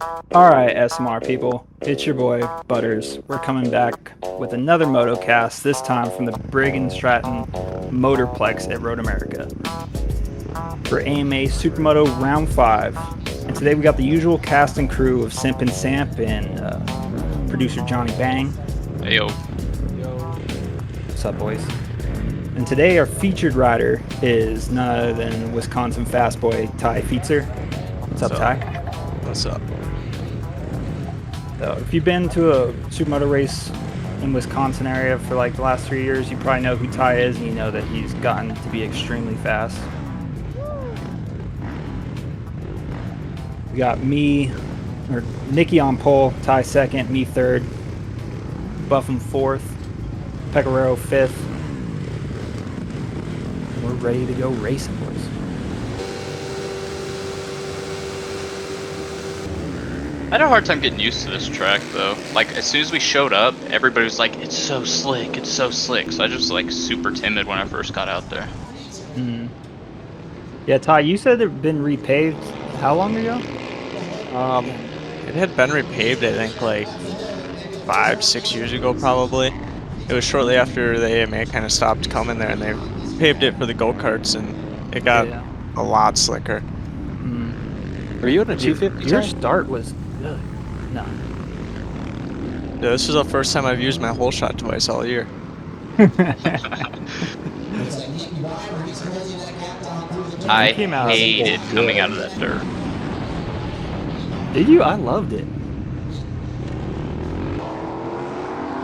Alright, SMR people, it's your boy, Butters. We're coming back with another Motocast, this time from the Brigg & Stratton Motorplex at Road America for AMA Supermoto Round 5. And today we got the usual cast and crew of Simp and Samp and producer Johnny Bang. Heyo. What's up, boys? And today our featured rider is none other than Wisconsin fast boy Ty Fietzer. What's up, Ty? What's up? So if you've been to a supermoto race in Wisconsin area for like the last 3 years, you probably know who Ty is, and you know that he's gotten to be extremely fast. We got Nicky on pole, Ty second, me third, Buffum fourth, Pecoraro fifth. We're ready to go racing, boys. I had a hard time getting used to this track though. Like as soon as we showed up, everybody was like, "It's so slick, it's so slick." So I just like super timid when I first got out there. Yeah, Ty, you said it had been repaved how long ago? It had been repaved, I think, like 5-6 years ago, probably. It was shortly after the AMA kind of stopped coming there, and they paved it for the go-karts, and it got a lot slicker. Were you in a 250? Your start was good. No. Yeah, this is the first time I've used my whole shot twice all year. I came out hated full coming good. out of that dirt. Did you? I loved it.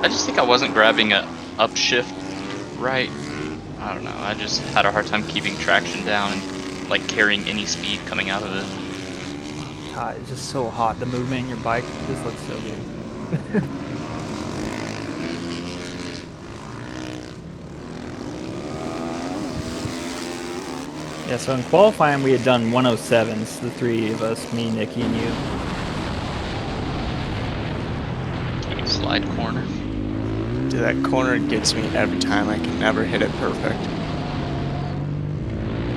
I just think I wasn't grabbing a upshift right. I don't know. I just had a hard time keeping traction down and like carrying any speed coming out of it. God, it's just so hot. The movement in your bike just looks so good. Yeah, so in qualifying we had done 107s, the three of us, me, Nicky, and you. Maybe slide corner. Dude, that corner gets me every time. I can never hit it perfect.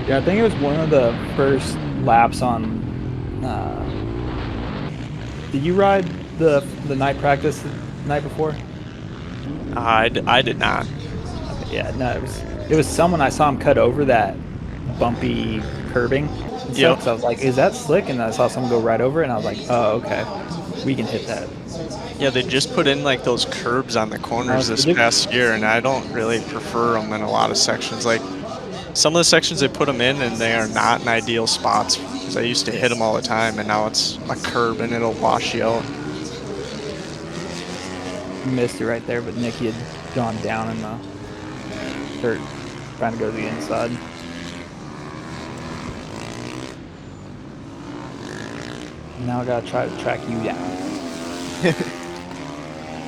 Yeah, I think it was one of the first laps on. Did you ride the night practice the night before? I did not. Okay, yeah, no, it was someone I saw him cut over that bumpy curbing. Yep. So I was like, is that slick? And I saw someone go right over it, and I was like, oh, okay, we can hit that. Yeah, they just put in like those curbs on the corners this past year, and I don't really prefer them in a lot of sections. Like some of the sections they put them in, and they are not in ideal spots. Because I used to hit them all the time, and now it's a curb, and it'll wash you out. Missed it right there, but Nicky had gone down in the dirt, trying to go to the inside. Now I gotta try to track you down.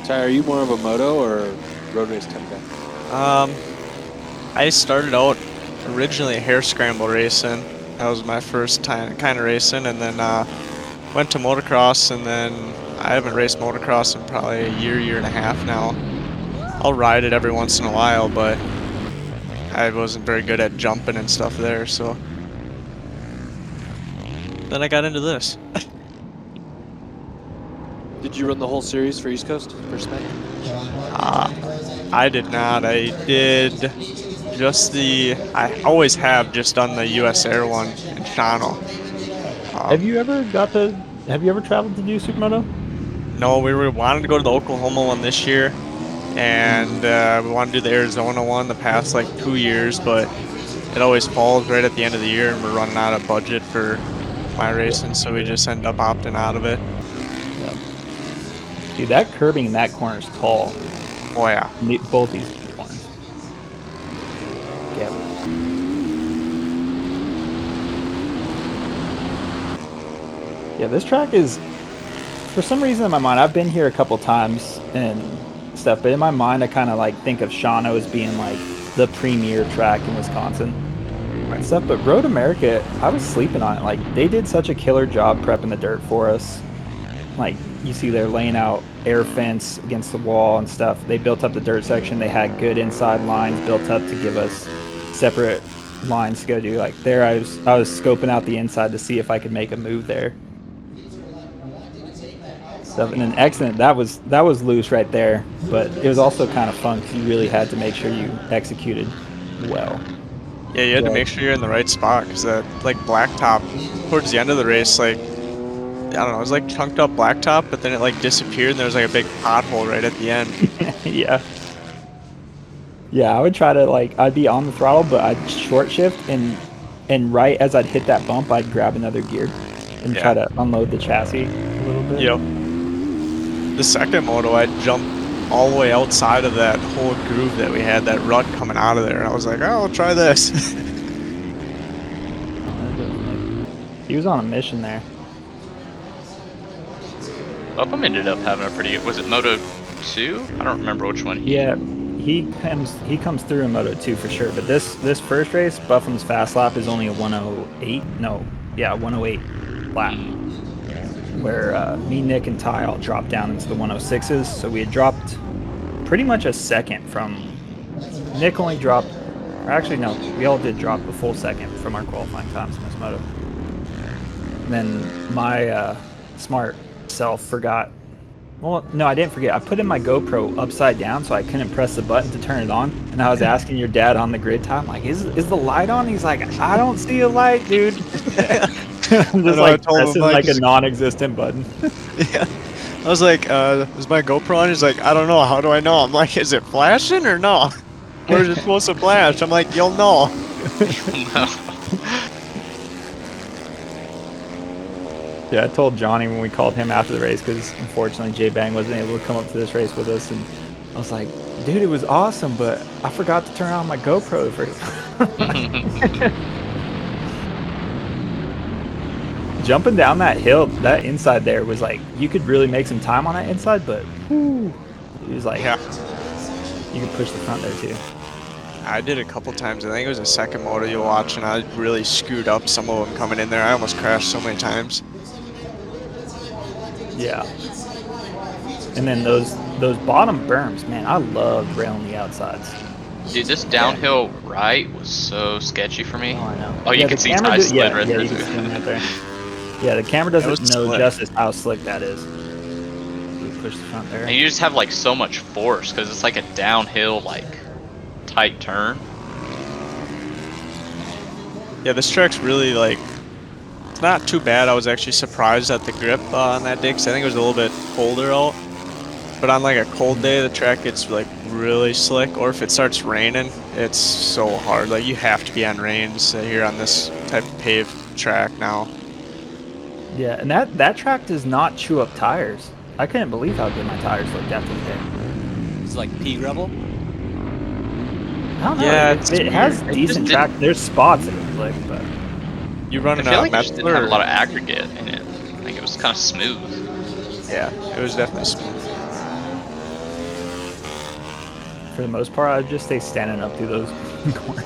Ty, are you more of a moto or road race type guy? I started out originally hair scramble racing. That was my first time kind of racing, and then went to motocross, and then I haven't raced motocross in probably a year and a half now. I'll ride it every once in a while, but I wasn't very good at jumping and stuff there, so then I got into this. Did you run the whole series for East Coast first night? I did not. I did just I always have just done the US Air one in Shawano. Have you ever traveled to do Supermoto? No, we wanted to go to the Oklahoma one this year, and we wanted to do the Arizona one the past like 2 years, but it always falls right at the end of the year, and we're running out of budget for my racing, so we just end up opting out of it. Dude, that curbing in that corner is tall. Oh yeah. Both these corners. Yeah. Yeah, this track is, for some reason in my mind, I've been here a couple times and stuff, but in my mind I kind of like think of Shawano as being like the premier track in Wisconsin and stuff, but Road America, I was sleeping on it. Like, they did such a killer job prepping the dirt for us. Like, you see they're laying out air fence against the wall and stuff. They built up the dirt section. They had good inside lines built up to give us separate lines to go do. Like there, I was scoping out the inside to see if I could make a move there. stuff. And then accident, that was loose right there, but it was also kind of fun because you really had to make sure you executed well. Yeah, you had to Yeah. make sure you're in the right spot because that like blacktop towards the end of the race, like I don't know, it was like chunked up blacktop, but then it like disappeared and there was like a big pothole right at the end. Yeah. Yeah, I would try to like I'd be on the throttle, but I'd short shift and right as I'd hit that bump, I'd grab another gear and try to unload the chassis a little bit. Yep. The second moto, I jumped all the way outside of that whole groove that we had, that rut coming out of there. And I was like, oh, I'll try this. He was on a mission there. Upham ended up having a pretty. Was it Moto 2? I don't remember which one. Yeah, he comes through in Moto 2 for sure. But this first race, Buffham's fast lap is only a 108. No, yeah, 108 lap. Where me, Nick, and Ty all dropped down into the 106s. So we had dropped pretty much a second from. Nick only dropped. Or actually, no, we all did drop a full second from our qualifying times in this moto. And then my smart self forgot. Well, no, I didn't forget. I put in my GoPro upside down so I couldn't press the button to turn it on. And I was asking your dad on the grid time, like, is the light on? He's like, I don't see a light, dude. I'm just like pressing like a non-existent button. Yeah. I was like, is my GoPro on? He's like, I don't know. How do I know? I'm like, is it flashing or no? Where's it supposed to flash? I'm like, you'll know. Yeah, I told Johnny when we called him after the race because unfortunately J-Bang wasn't able to come up to this race with us, and I was like, dude, it was awesome, but I forgot to turn on my GoPro for Jumping down that hill, that inside there was like, you could really make some time on that inside, but whew, it was like, Yeah. you could push the front there too. I did a couple times. I think it was the second moto you watch, and I really screwed up some of them coming in there. I almost crashed so many times. Yeah. And then those bottom berms, man, I loved railing the outsides. Dude, this downhill right was so sketchy for me. Oh, I know. Oh, you can see Ty slid right you through. can see him right there. Yeah, the camera doesn't know slick. justice how slick that is. We push the front there. And you just have like so much force because it's like a downhill, like tight turn. Yeah, this track's really like, it's not too bad. I was actually surprised at the grip on that day because I think it was a little bit colder out. But on like a cold day, the track gets like really slick. Or if it starts raining, it's so hard. Like you have to be on reins here on this type of paved track now. Yeah, and that track does not chew up tires. I couldn't believe how good my tires looked after the day. It's like pea gravel. I don't know. Yeah, it has decent track. There's spots that look like, but You I running feel a like it just didn't have a Metzler? lot of aggregate in it. I think it was kind of smooth. Yeah, it was definitely smooth. for the most part, I'd just stay standing up through those corners.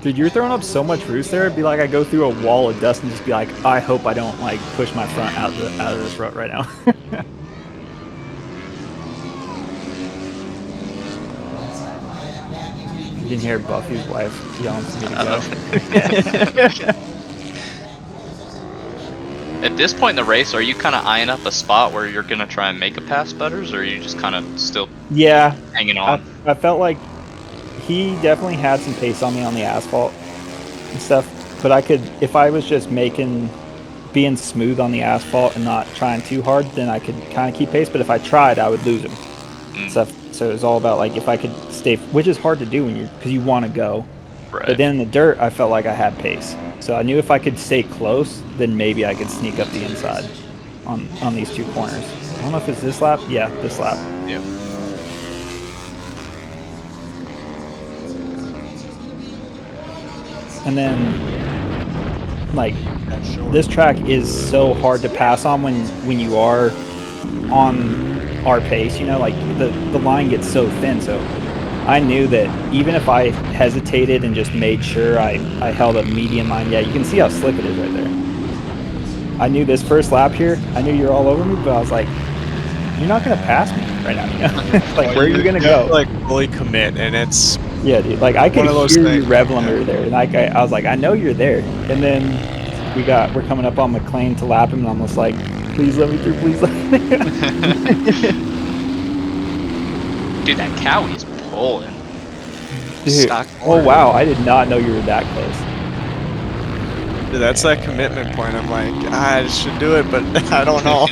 Dude, you're throwing up so much roost there. It'd be like I go through a wall of dust and just be like, I hope I don't like push my front out of this rut right now. You can hear Buffy's wife yelling for me to go. At this point in the race, are you kind of eyeing up a spot where you're going to try and make a pass, Butters, or are you just kind of still Yeah, hanging on? I felt like he definitely had some pace on me on the asphalt and stuff, but I could, if I was just being smooth on the asphalt and not trying too hard, then I could kind of keep pace, but if I tried, I would lose him. Stuff. So it was all about like if I could stay, which is hard to do because you want to go. Right. But then in the dirt, I felt like I had pace. So I knew if I could stay close, then maybe I could sneak up the inside on these two corners. I don't know if it's this lap. Yeah, this lap. Yeah. And then, like, this track is so hard to pass on when you are on our pace, you know, like the line gets so thin. So I knew that even if I hesitated and just made sure I held a median line, yeah, you can see how slick it is right there. I knew this first lap here, I knew you're all over me, but I was like, you're not going to pass me right now, you know? Like, where are you going to go? Like, fully commit, and it's... Yeah, dude, like, I could one of those hear you things, rev limiter there, and I was like, I know you're there. And then we're coming up on McLean to lap him, and I'm just like, Please let me through. Please let me through. Dude, that Cowie's pulling. Dude. Stock Oh motor. wow, I did not know you were that close. Dude, that's that commitment point. I'm like, I should do it, but I don't know.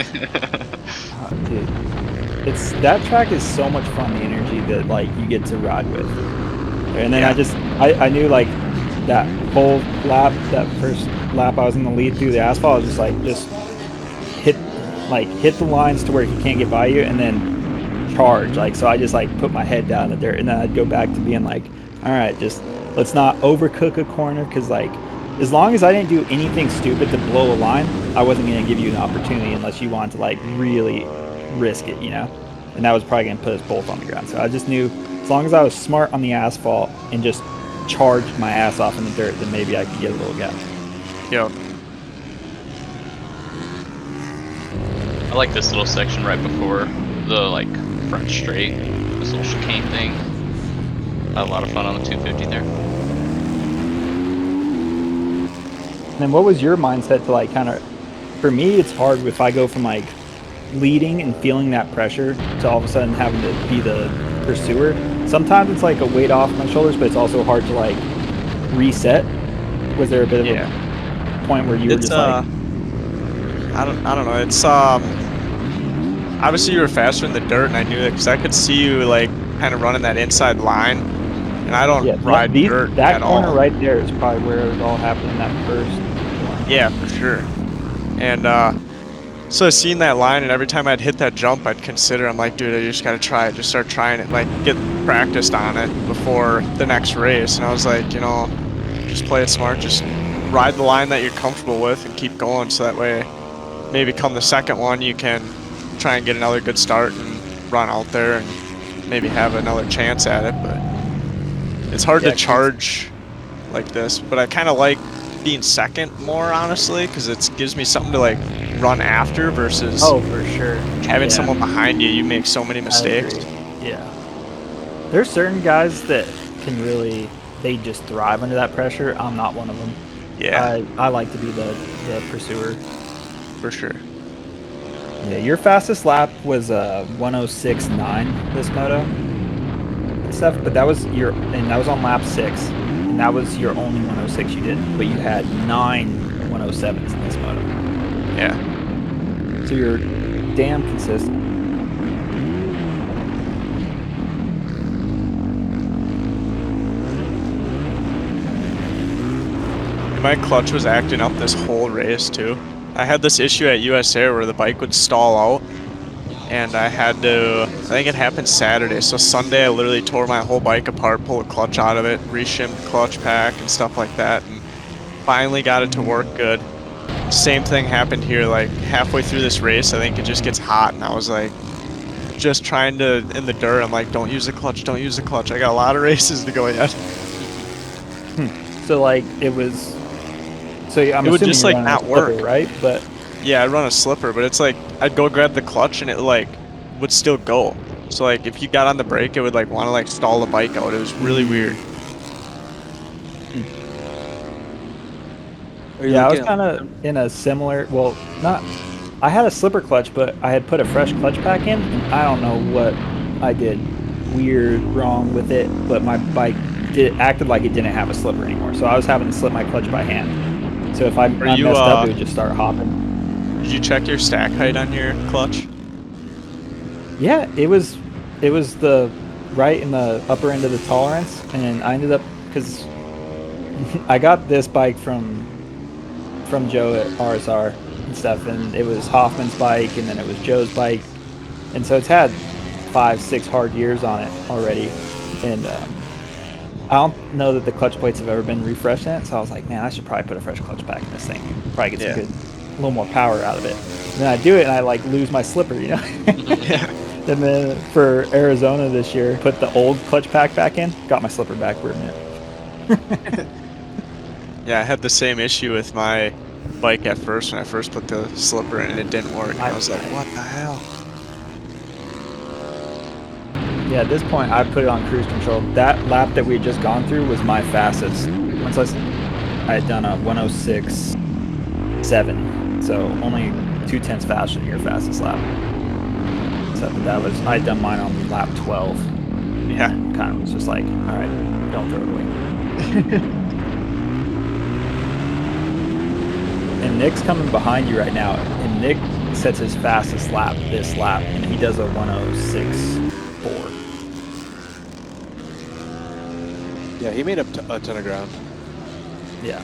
Dude, it's that track is so much fun. The energy that like you get to ride with, and then Yeah. I knew like that whole lap, that first lap I was in the lead through the asphalt. I was just like hit the lines to where he can't get by you, and then charge. Like so, I just like put my head down in the dirt, and then I'd go back to being like, all right, just let's not overcook a corner, because like as long as I didn't do anything stupid to blow a line, I wasn't going to give you an opportunity unless you wanted to like really risk it, you know? And that was probably going to put us both on the ground. So I just knew as long as I was smart on the asphalt and just charged my ass off in the dirt, then maybe I could get a little gap. Yo, I like this little section right before the like front straight, this little chicane thing. I had a lot of fun on the 250 there. And then what was your mindset to like kind of, for me, it's hard if I go from like leading and feeling that pressure to all of a sudden having to be the pursuer. Sometimes it's like a weight off my shoulders, but it's also hard to like reset. Was there a bit of a point where you were it's just like, I don't know. It's obviously you were faster in the dirt, and I knew it because I could see you like kind of running that inside line, and I don't yeah, ride dirt that at corner all. right there is probably where it was all happening, that first one. Yeah, for sure. And so seeing that line, and every time I'd hit that jump, I'd consider, I'm like, dude, I just gotta try it. Just start trying it, like get practiced on it before the next race. And I was like, you know, just play it smart. Just ride the line that you're comfortable with and keep going. So that way, maybe come the second one, you can try and get another good start and run out there and maybe have another chance at it. But it's hard Yeah, to charge like this. But I kind of like being second more, honestly, because it gives me something to like run after versus Oh, for sure. having Yeah. someone behind you. You make so many mistakes. I agree. Yeah. There's certain guys that can really, they just thrive under that pressure. I'm not one of them. Yeah, I like to be the pursuer. for sure. Yeah, your fastest lap was 106.9 this moto and stuff, but that was that was on lap 6, and that was your only 106 you did, but you had 9 107s in this moto. Yeah. So you're damn consistent. My clutch was acting up this whole race too. I had this issue at US Air where the bike would stall out, and I had to, I think it happened Saturday, so Sunday I literally tore my whole bike apart, pulled the clutch out of it, reshimmed the clutch pack and stuff like that, and finally got it to work good. Same thing happened here, like halfway through this race, I think it just gets hot, and I was like, just trying to, in the dirt, I'm like, don't use the clutch, don't use the clutch. I got a lot of races to go yet. So like it was. So I'm It would assuming just, you're like, running a not slipper, work. right? But Yeah, I'd run a slipper, but it's like I'd go grab the clutch and it like would still go. So like if you got on the brake, it would like want to like stall the bike out. It was really weird. Are you yeah, I was looking kind of in a similar. Well, not. I had a slipper clutch, but I had put a fresh clutch pack in, and I don't know what I did weird wrong with it, but my bike acted like it didn't have a slipper anymore. So I was having to slip my clutch by hand. So if I messed you, up, it would just start hopping. Did you check your stack height on your clutch? Yeah, it was the right in the upper end of the tolerance, and I ended up, because I got this bike from Joe at RSR and stuff, and it was Hoffman's bike, and then it was Joe's bike, and so it's had 5-6 hard years on it already, and I don't know that the clutch plates have ever been refreshed in it, so I was like, man, I should probably put a fresh clutch pack in this thing. Probably get some good, a little more power out of it. And then I do it, and I like lose my slipper, you know? And then for Arizona this year, put the old clutch pack back in, got my slipper back for a minute. Yeah, I had the same issue with my bike at first when I first put the slipper in and it didn't work. And I was like, what the hell? Yeah, at this point, I put it on cruise control. That lap that we had just gone through was my fastest. Once I had done a 106.7, so only 2/10 faster than your fastest lap. So that was, I'd done mine on lap 12. Yeah. Kind of was just like, all right, don't throw it away. And Nick's coming behind you right now, and Nick sets his fastest lap this lap, and he does a 106.4. Yeah, he made up a ton of ground. Yeah.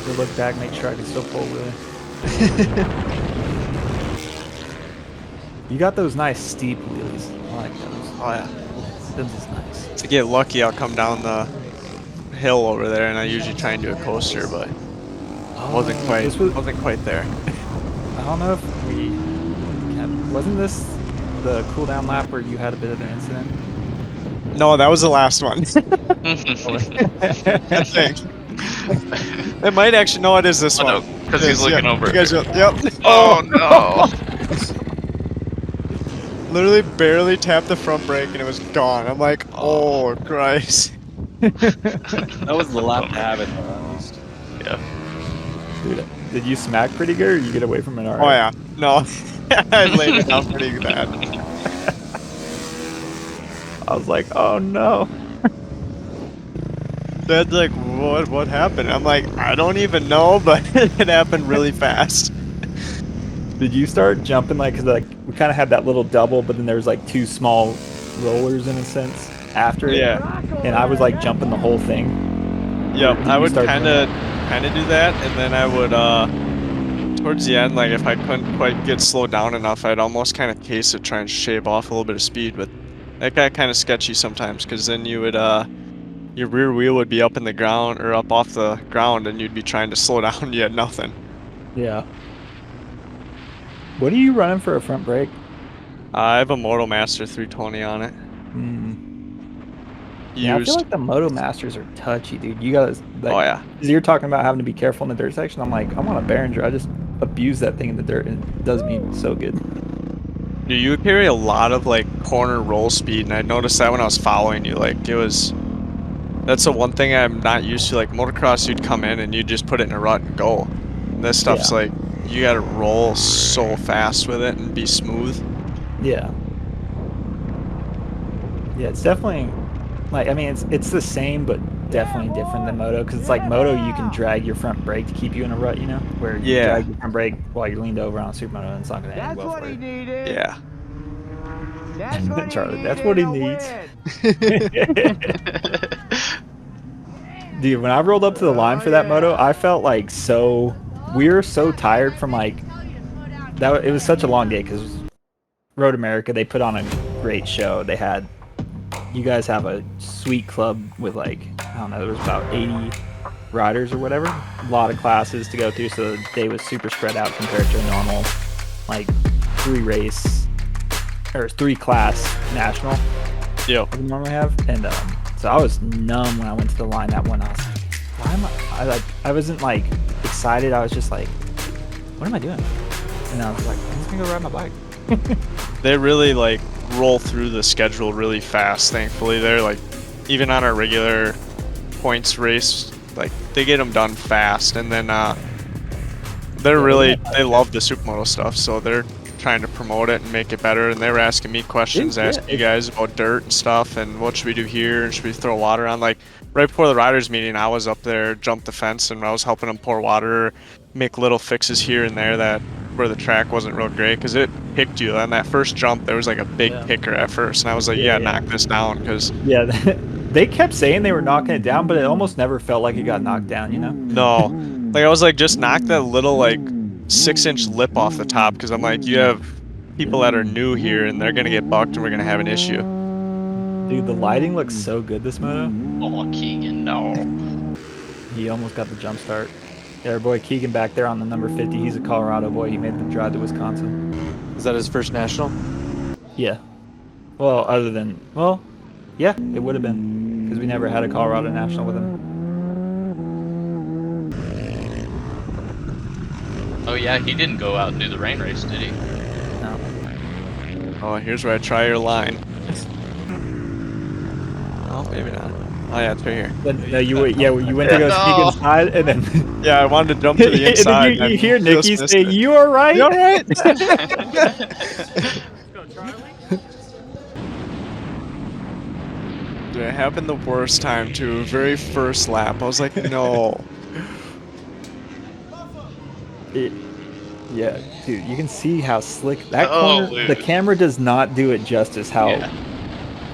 Good look back, make sure I can still pull wheelie. You got those nice steep wheelies. I like those. Oh yeah. This is nice. To get lucky, I'll come down the hill over there, and I usually try and do a coaster, but wasn't quite there. I don't know if we wasn't this the cool down lap where you had a bit of an incident? No, that was the last one. I think. It might actually. No, it is this one. Because he's looking over. You guys, yep. Oh no! Literally barely tapped the front brake and it was gone. I'm like, oh Christ. That was the lap to have it, though, at least. Yeah. Dude, did you smack pretty good, or you get away from it alright? Oh yeah. No. I laid it down pretty bad. I was like, oh no. Dad's like, what happened? I'm like, I don't even know, but it happened really fast. Did you start jumping cause we kind of had that little double, but then there was like two small rollers in a sense after it? Yeah. And I was like jumping the whole thing. Yep, Did I you would start kind of do that, and then I would, towards the end, like if I couldn't quite get slowed down enough, I'd almost kind of case it, try and shave off a little bit of speed, but that got kind of sketchy sometimes, because then you would, your rear wheel would be up in the ground, or up off the ground, and you'd be trying to slow down, and you had nothing. Yeah. What are you running for a front brake? I have a Moto Master 320 on it. Yeah, I feel like the Moto Masters are touchy, dude. You gotta, Oh yeah. You're talking about having to be careful in the dirt section. I'm like, I'm on a Behringer. I just abuse that thing in the dirt, and it does me so good. Do you carry a lot of like corner roll speed? And I noticed that when I was following you, like that's the one thing I'm not used to. Like motocross, you'd come in and you'd just put it in a rut and go. And this stuff's like, you gotta roll so fast with it and be smooth. Yeah. Yeah, it's definitely, I mean, it's the same, but definitely different than Moto, because it's like Moto, you can drag your front brake to keep you in a rut, where you drag your front brake while you're leaned over on a Supermoto, and it's not going to end well for you. Yeah. Charlie, that's what he needs. Dude, when I rolled up to the line for that moto, I felt like we were so tired from that. It was such a long day because Road America, they put on a great show. You guys have a sweet club with I don't know, there was about 80 riders or whatever. A lot of classes to go through, so the day was super spread out compared to a normal 3-class national. Yep. We normally have, and so I was numb when I went to the line that one. I was like, why am I wasn't excited. I was just like, what am I doing? And I was like, I'm just gonna go ride my bike. They really roll through the schedule really fast. Thankfully, they're even on our regular points race, they get them done fast, and then they love the Supermoto stuff, so they're trying to promote it and make it better. And they were asking me questions, asking you guys about dirt and stuff, and what should we do here, and should we throw water on? Right before the riders meeting, I was up there, jumped the fence, and I was helping them pour water, make little fixes here and there where the track wasn't real great, because it picked you on that first jump. There was a big picker at first, and I was like, knock this down, because they kept saying they were knocking it down, but it almost never felt like it got knocked down, No, I was just knock that little 6-inch lip off the top, because I'm like, you have people that are new here and they're gonna get bucked and we're gonna have an issue. Dude, the lighting looks so good this moto. Oh, Keegan, no. He almost got the jump start. Yeah, our boy Keegan back there on the number 50. He's a Colorado boy. He made the drive to Wisconsin. Is that his first national? Yeah. Well, yeah, it would have been, because we never had a Colorado national with him. Oh yeah, he didn't go out and do the rain race, did he? No. Oh, here's where I try your line. Oh, maybe not. Oh yeah, it's right here. No, you went to go sneak No. inside, and then Yeah, I wanted to jump to the and inside. then you hear just Nikki missed say, it. "You all right?" You all right? Dude, it happened the worst time too. Very first lap. I was like, no. Yeah, dude, you can see how slick that Oh, corner. The dude. camera does not do it justice. How Yeah.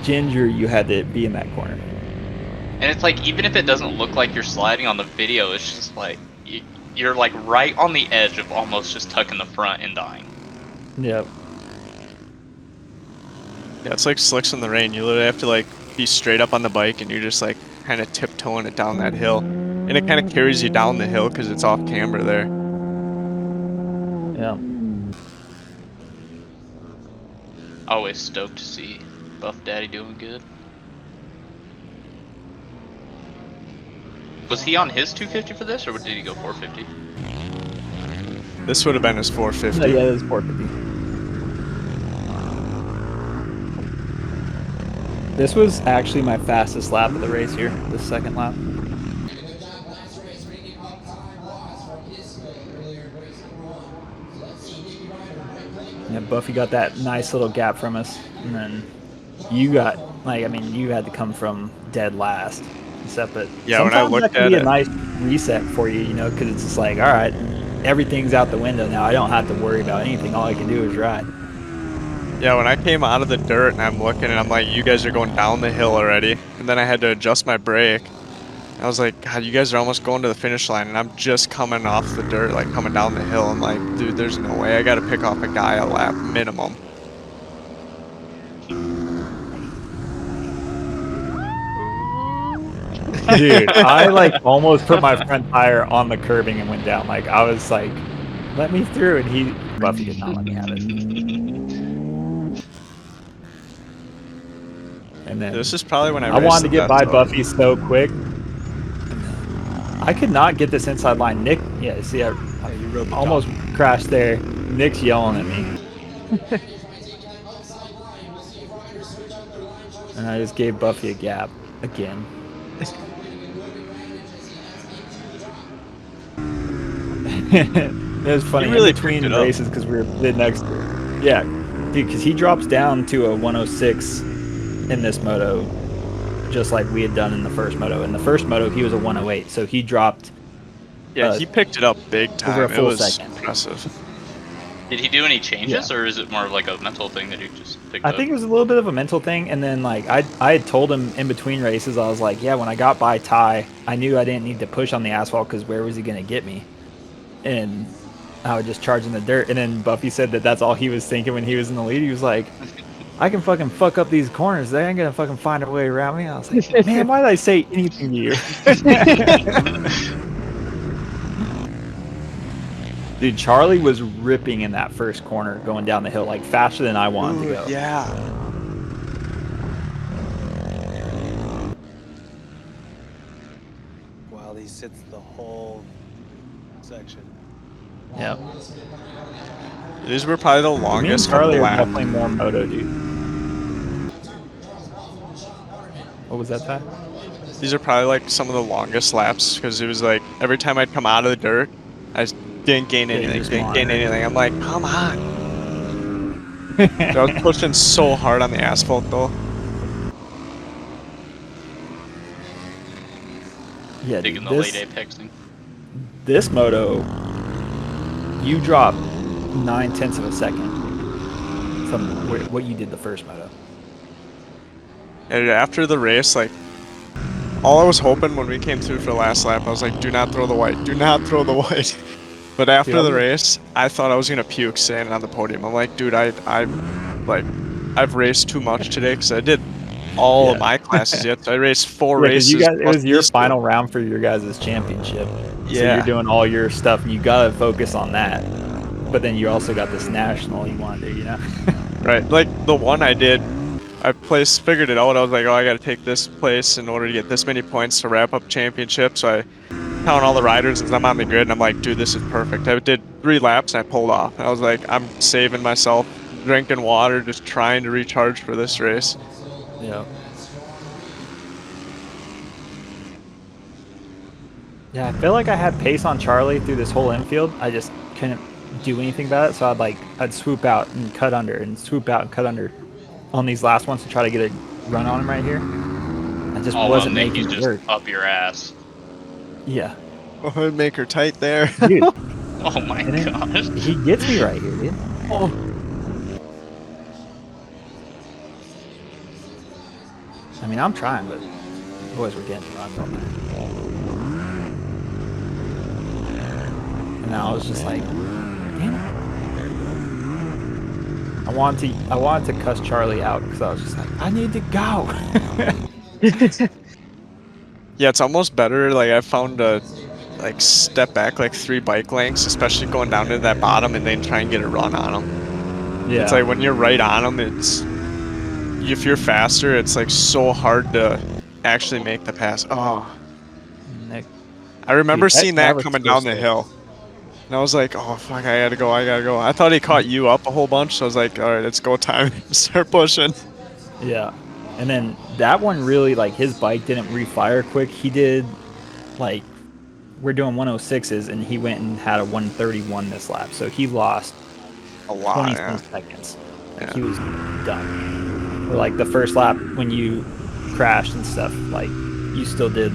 ginger you had to be in that corner. And it's like, even if it doesn't look like you're sliding on the video, it's just like, you're like right on the edge of almost just tucking the front and dying. Yep. Yeah, it's like slicks in the rain. You literally have to like be straight up on the bike, and you're just like kind of tiptoeing it down that hill, and it kind of carries you down the hill because it's off camber there. Yeah. Always stoked to see Buff Daddy doing good. Was he on his 250 for this, or did he go 450? This would have been his 450. No, yeah, it was 450. This was actually my fastest lap of the race here. The second lap. Yeah, Buffy got that nice little gap from us, and then you got you had to come from dead last. Except that Yeah, when I sometimes looked that can at be a it- nice reset for you, because it's just like, all right, everything's out the window now. I don't have to worry about anything. All I can do is ride. Yeah, when I came out of the dirt and I'm looking and I'm like, you guys are going down the hill already, and then I had to adjust my brake. I was like, God, you guys are almost going to the finish line, and I'm just coming off the dirt, like coming down the hill. I'm like, dude, there's no way. I got to pick off a guy a lap minimum. Dude, I almost put my front tire on the curbing and went down. Like, I was like, let me through, and Buffy did not let me have it. And then This is probably when I raced wanted to the get by best, Buffy so quick. I could not get this inside line. Nick, yeah, see, I you rode the almost crashed there. Nick's yelling at me. And I just gave Buffy a gap again. It was funny. He really in between picked it up. races because we were mid next. Yeah, dude, because he drops down to a 106 in this moto, just like we had done in the first moto. In the first moto, he was a 108, so he dropped. Yeah, he picked it up big time. over a full it was second. impressive. Did he do any changes, Yeah. or is it more of like a mental thing that he just picked I up? think it was a little bit of a mental thing, and then I had told him in between races, I was like, yeah, when I got by Ty, I knew I didn't need to push on the asphalt because where was he gonna get me? And I would just charge in the dirt. And then Buffy said that that's all he was thinking when he was in the lead. He was like, I can fucking fuck up these corners. They ain't gonna fucking find a way around me. I was like, man, why did I say anything to you? Dude, Charlie was ripping in that first corner going down the hill, like faster than I wanted to go. Yeah. While he sits the whole section. Yeah. These were probably the Me and longest Charlie are lap. definitely more moto, dude. What was that, Ty? These are probably like some of the longest laps because it was like every time I'd come out of the dirt, I just didn't gain Yeah, you anything, just didn't gain wanted. anything. I'm like, come on. Dude, I was pushing so hard on the asphalt though. Yeah, Digging dude, the late apexing. this moto, you dropped 9/10 of a second from what you did the first moto. And after the race, like, all I was hoping when we came through for the last lap, I was like, do not throw the white, do not throw the white. But after Dude, the race, I thought I was gonna puke standing on the podium. I'm like, dude, I've raced too much today because I did all of my classes yet. So I raced 4 Yeah, 'cause races. you guys, it plus was your these two. final round for your guys' championship. So Yeah. you're doing all your stuff, and you gotta focus on that. But then you also got this national you want to do, Right, like the one I did, figured it out. I was like, oh, I gotta take this place in order to get this many points to wrap up championship. So I count all the riders as I'm on the grid, and I'm like, dude, this is perfect. I did 3 laps and I pulled off. And I was like, I'm saving myself drinking water, just trying to recharge for this race. Yeah. Yeah, I feel like I had pace on Charlie through this whole infield. I just couldn't do anything about it, so I'd swoop out and cut under and swoop out and cut under on these last ones to try to get a run on him right here. I just Oh, wasn't well, making Mickey's it just work. up your ass. Yeah. Oh, it'd make her tight there. Dude, Oh my and then gosh. he gets me right here, dude. Oh. I mean, I'm trying, but the boys were getting me. I felt bad. And now I was just like, damn it. I wanted to cuss Charlie out because I was just like, I need to go. Yeah, it's almost better. Like I found to like step back like 3 bike lengths, especially going down to that bottom, and then try and get a run on them. Yeah. It's like when you're right on them, if you're faster, it's like so hard to actually make the pass. Oh, Nick. I remember Dude, seeing that that was coming so down the sick. hill, and I was like, oh fuck, I gotta go. I thought he caught you up a whole bunch, so I was like, all right, it's go time. Start pushing. Yeah. And then that one really, like, his bike didn't refire quick. He did, like, we're doing 106s, and he went and had a 131 this lap. So he lost A lot. 20 Yeah. seconds. Like, Yeah. he was done. Or, like, the first lap when you crashed and stuff, like, you still did,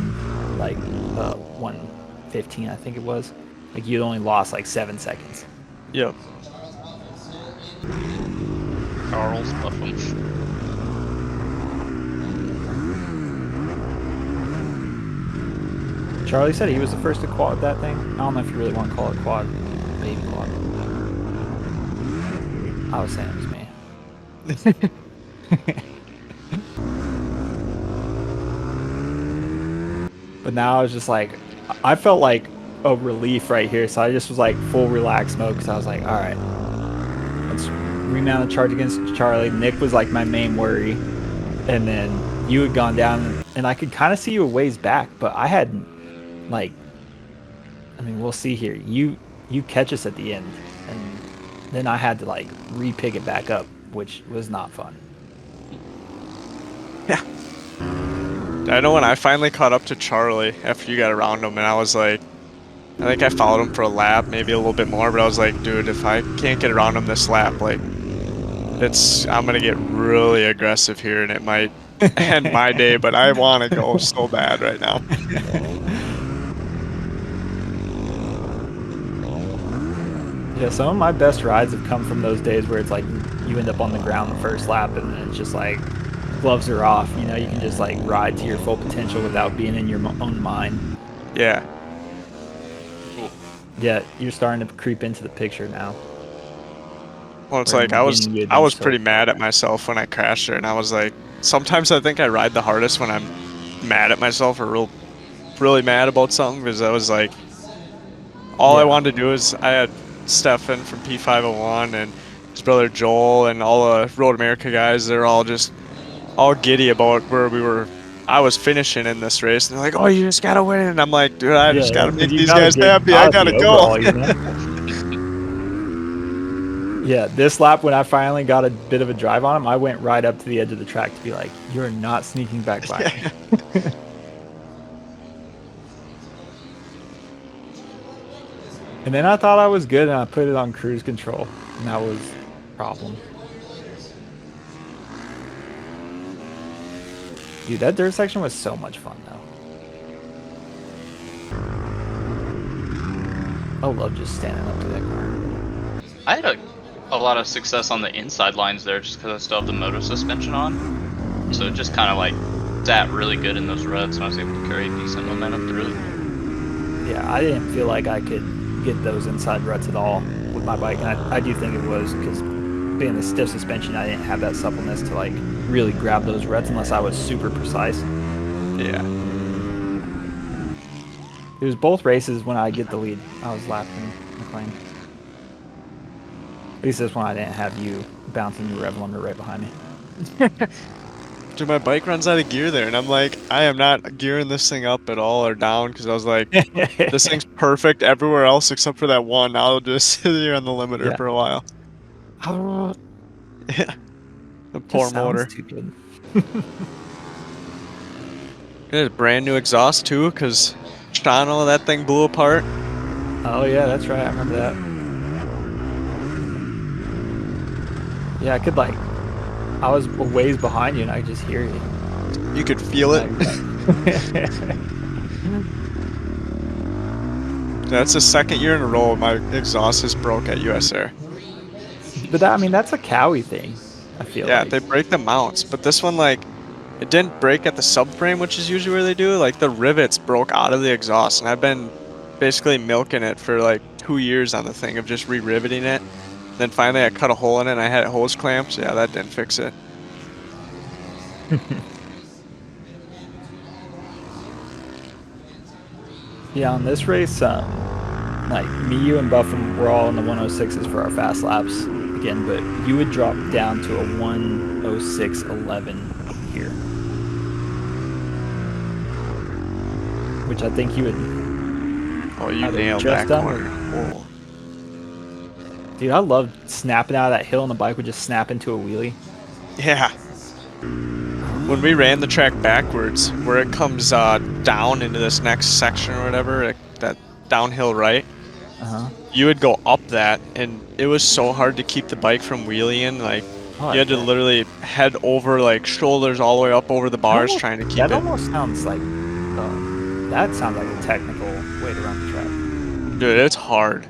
like, 115, I think it was. Like, you only lost, like, 7 seconds. Yep. Charles Buffum. Charlie said he was the first to quad that thing. I don't know if you really want to call it quad. Baby quad. I was saying it was me. But now I was just like, I felt like a relief right here. So I just was like full relaxed mode because I was like, all right, let's remount the charge against Charlie. Nick was like my main worry. And then you had gone down and I could kind of see you a ways back, but I had like, I mean, we'll see here. You catch us at the end and then I had to like re-pick it back up, which was not fun. Yeah. I know when I finally caught up to Charlie after you got around him, and I was like, I think I followed him for a lap, maybe a little bit more, but I was like, dude, if I can't get around him this lap, like, I'm gonna get really aggressive here, and it might end my day, but I want to go so bad right now. Yeah, some of my best rides have come from those days where it's like you end up on the ground the first lap and then it's just like gloves are off. You know, you can just like ride to your full potential without being in your own mind. Yeah. Cool. Yeah, you're starting to creep into the picture now. Well, it's Or like in I the was beginning, you had I been was so pretty mad far at myself when I crashed there, and I was like, sometimes I think I ride the hardest when I'm mad at myself or really mad about something, because I was like, all I Yeah. wanted to do is I had Stefan from P501 and his brother Joel and all the Road America guys. They're all just all giddy about where I was finishing in this race, and they're like, "Oh, you just gotta win!" And I'm like, "Dude, I just gotta make you these gotta guys get happy. I out gotta the go." overall, you know? Yeah, this lap when I finally got a bit of a drive on him, I went right up to the edge of the track to be like, "You're not sneaking back by me." And then I thought I was good, and I put it on cruise control, and that was a problem. Dude, that dirt section was so much fun, though. I love just standing up to that car. I had a lot of success on the inside lines there just because I still have the Moto suspension on. So it just kind of like sat really good in those ruts, and I was able to carry decent momentum through. Yeah, I didn't feel like I could get those inside ruts at all with my bike, and I do think it was because being the stiff suspension, I didn't have that suppleness to like really grab those ruts unless I was super precise. Yeah. It was both races when I get the lead. I was lapping McLean. At least this one I didn't have you bouncing your rev limiter right behind me. Dude, my bike runs out of gear there, and I'm like, I am not gearing this thing up at all or down, because I was like, this thing's perfect everywhere else except for that one. I'll just sit here on the limiter Yeah. for a while. Yeah. The Just poor sounds motor. too good. It had a brand new exhaust too, because Shano, that thing blew apart. Oh yeah, that's right. I remember that. Yeah, I could like, I was a ways behind you and I could just hear you. You could feel it. That's the second year in a row my exhaust has broke at US Air. But that, I mean, that's a Cowie thing. I feel Yeah, like. they break the mounts, but this one, like, it didn't break at the subframe, which is usually where they do. Like, the rivets broke out of the exhaust, and I've been basically milking it for like 2 years on the thing of just re-riveting it. Then finally I cut a hole in it and I had hose clamps. Yeah, that didn't fix it. Yeah, on this race, like me, you, and Buffum were all in the 106s for our fast laps again, but you would drop down to a 106.11 here, which I think you would. Oh, you Either nailed just that done corner. or- Whoa. Dude, I loved snapping out of that hill and the bike would just snap into a wheelie. Yeah. When we ran the track backwards, where it comes down into this next section or whatever, that downhill right, you would go up that, and it was so hard to keep the bike from wheeling. Like, Oh, you had to bet. literally head over, like, shoulders all the way up over the bars Almost- trying to keep that it. almost sounds like that sounds like a technical way to run the track. Dude, it's hard.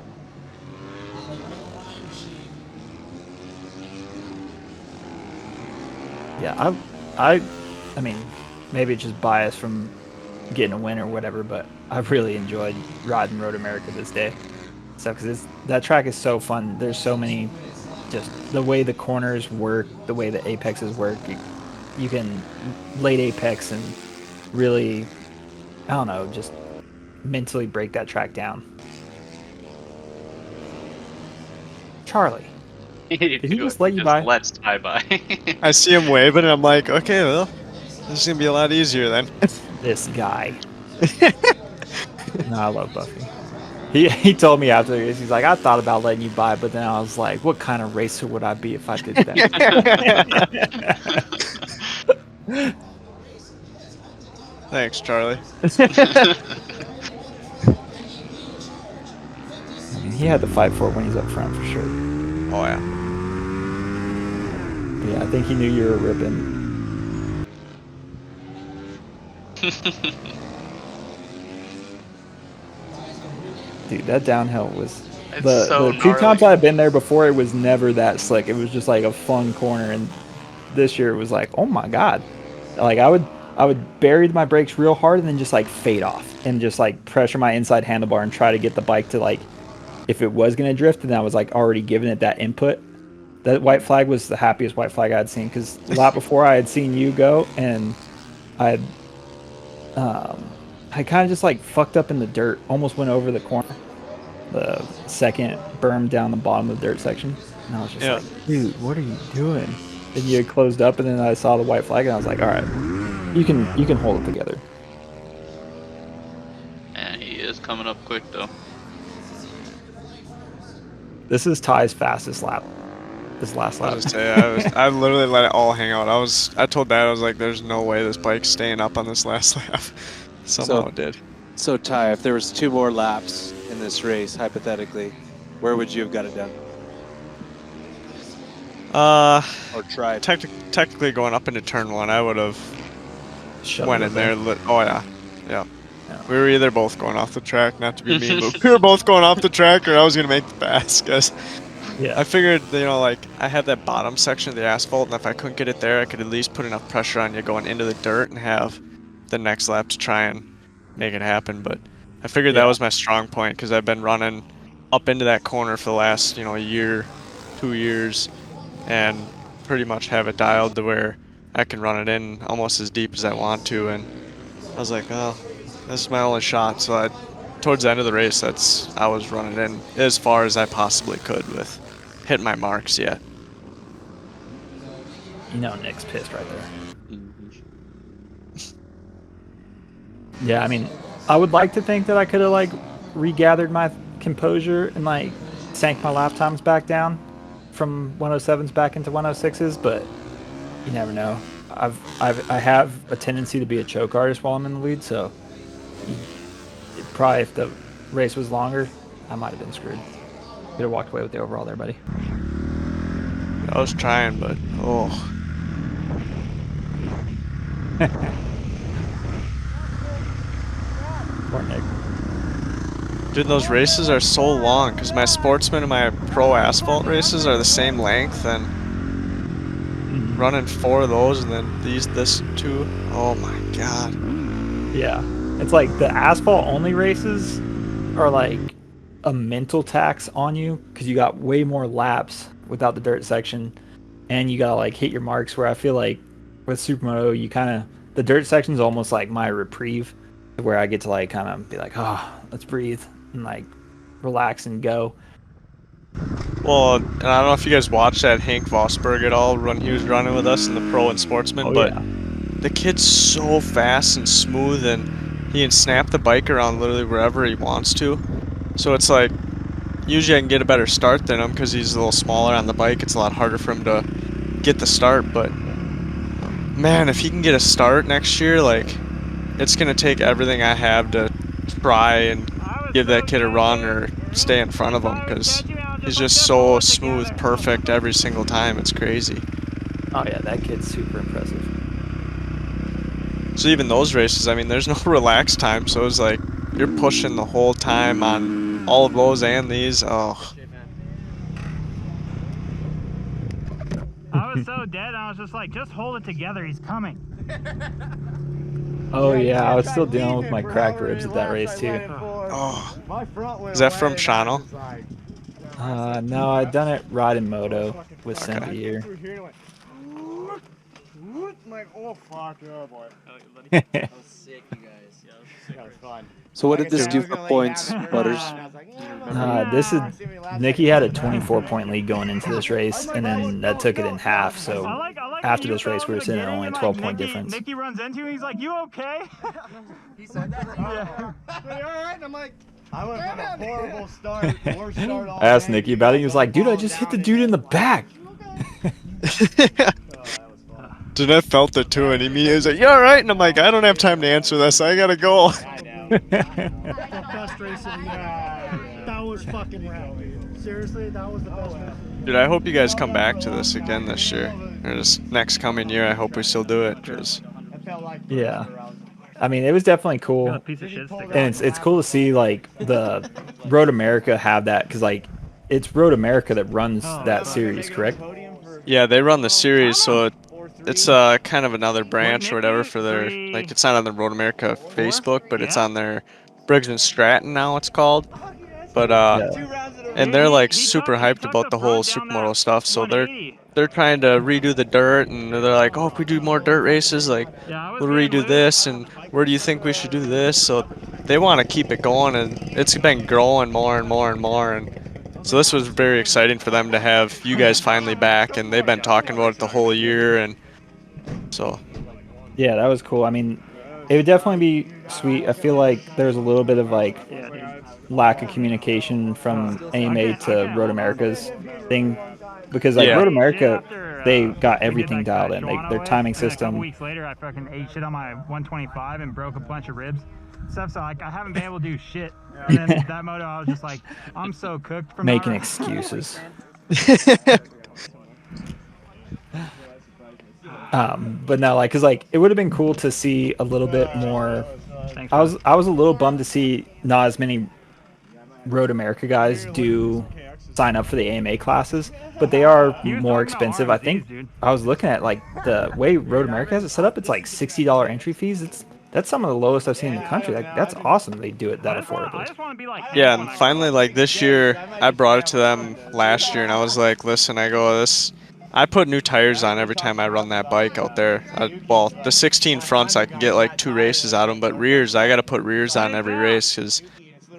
Yeah, I mean, maybe it's just bias from getting a win or whatever, but I've really enjoyed riding Road America this day. So, because that track is so fun. There's so many, just the way the corners work, the way the apexes work. You can late apex and really, I don't know, just mentally break that track down. Charlie, Did he just let you by? Let's tie by. I see him waving, and I'm like, okay, well, this is going to be a lot easier then. This guy. No, I love Buffy. He told me after this, he's like, I thought about letting you buy, but then I was like, what kind of racer would I be if I did that? Thanks, Charlie. I mean, he had to fight for it when he's up front for sure. Oh, yeah. But yeah, I think he knew you were ripping. Dude, that downhill was It's the so two times gnarly. I've been there before. It was never that slick. It was just like a fun corner, and this year it was like, oh my god, like I would bury my brakes real hard and then just like fade off and just like pressure my inside handlebar and try to get the bike to like, if it was gonna drift, then I was like already giving it that input. That white flag was the happiest white flag I had seen, because a lot before I had seen you go, and I kind of just like fucked up in the dirt, almost went over the corner, the second berm down the bottom of the dirt section, and I was just like, dude, what are you doing? And you had closed up, and then I saw the white flag, and I was like, all right, you can hold it together. And he is coming up quick though. This is Ty's fastest lap. This last I lap. was just say, I literally let it all hang out. I told Dad, I was like, there's no way this bike's staying up on this last lap. Somehow it did. So Ty, if there was 2 more laps in this race, hypothetically, where would you have got it done? Or tried? Technically going up into turn 1, I would have went in there. Oh yeah. We were either both going off the track, not to be mean, but we were both going off the track, or I was gonna make the pass, because Yeah. I figured, like, I had that bottom section of the asphalt, and if I couldn't get it there, I could at least put enough pressure on you going into the dirt and have the next lap to try and make it happen. But I figured that was my strong point, because I've been running up into that corner for the last, year, 2 years, and pretty much have it dialed to where I can run it in almost as deep as I want to. And I was like, oh, this is my only shot. So towards the end of the race, I was running in as far as I possibly could with hitting my marks yet. Nick's pissed right there. Yeah, I mean, I would like to think that I could have like regathered my composure and like sank my lap times back down from 107s back into 106s, but you never know. I have a tendency to be a choke artist while I'm in the lead, so probably if the race was longer, I might have been screwed. Could have walked away with the overall there, buddy. I was trying, but oh. Poor Nick. Dude, those races are so long because my sportsman and my pro asphalt races are the same length, and running 4 of those and then this 2. Oh my god. Yeah. It's like the asphalt only races are like a mental tax on you because you got way more laps without the dirt section, and you gotta like hit your marks, where I feel like with Supermoto you kind of, the dirt section is almost like my reprieve, where I get to like kind of be like, oh, let's breathe and like relax and go. Well, and I don't know if you guys watched that Hank Vosberg at all when he was running with us in the pro and sportsman, Oh, but yeah. the kid's so fast and smooth, and he can snap the bike around literally wherever he wants to. So it's like, usually I can get a better start than him because he's a little smaller on the bike. It's a lot harder for him to get the start, but man, if he can get a start next year, like, it's going to take everything I have to try and give that kid a run or stay in front of him, because he's just so smooth, perfect every single time. It's crazy. Oh yeah, that kid's super impressive. So even those races, I mean, there's no relax time, so it's like you're pushing the whole time on all of those and these. Oh, I was so dead, I was just like, just hold it together, he's coming. Oh yeah, I was still dealing with my cracked ribs at that race too. oh. Is that from Shano? No, I'd done it riding Moto with Simba here. Oh fuck, oh boy. That was sick, you guys. Yeah, That was fun. So what did this do for points, Butters? This is Nikki had a 24-point lead going into this race, and then that took it in half. So after this race, we were sitting at only a 12-point difference. Nikki runs into him, he's like, you okay? He said that. Yeah. Alright, I'm like, I went from a horrible start, worst start all I asked day. Nikki about it. He was like, "Dude, I just hit the dude in the back." Dude, I felt it too, and he was like, "You all right?" And I'm like, "I don't have time to answer this. I gotta go." I know. The best race of the year. That was fucking rad. Seriously, that was the best race. Dude, I hope you guys come back to this again this year, or this next coming year. I hope we still do it, because It felt like Yeah. I mean, it was definitely cool, Piece of shit stick. and it's cool to see like the Road America have that, because like it's Road America that runs that series, correct? yeah, they run the series, so it's kind of another branch or whatever for their, like, it's not on the Road America Facebook, but it's on their Briggs and Stratton now, it's called. But and they're like super hyped about the whole Supermoto stuff, so they're trying to redo the dirt, and they're like, oh, if we do more dirt races, like, we'll redo this, and where do you think we should do this? So they want to keep it going, and it's been growing more and more and more, and so this was very exciting for them to have you guys finally back, and they've been talking about it the whole year, and so Yeah, that was cool. I mean, it would definitely be sweet. I feel like there's a little bit of like lack of communication from AMA to Road America's thing, because like Yeah. Road America, they got everything dialed in. Their timing A couple system. weeks later, I fucking ate shit on my 125 and broke a bunch of ribs. Stuff, so like I haven't been able to do shit. And then that moto, I was just like, I'm so cooked from Making that. excuses. But no, like, cause like it would have been cool to see a little bit more. Thanks, I was a little bummed to see not as many Road America guys do sign up for the AMA classes, but they are more expensive. I think I was looking at like the way Road America has it set up. It's like $60 entry fees. That's some of the lowest I've seen in the country. Like, that's awesome. They do it that I affordably. just want to be like, yeah, and finally, like, this year, I brought it to them last year, and I was like, listen, I put new tires on every time I run that bike out there. Well, the 16 fronts, I can get like 2 races out of them, but rears, I got to put rears on every race, because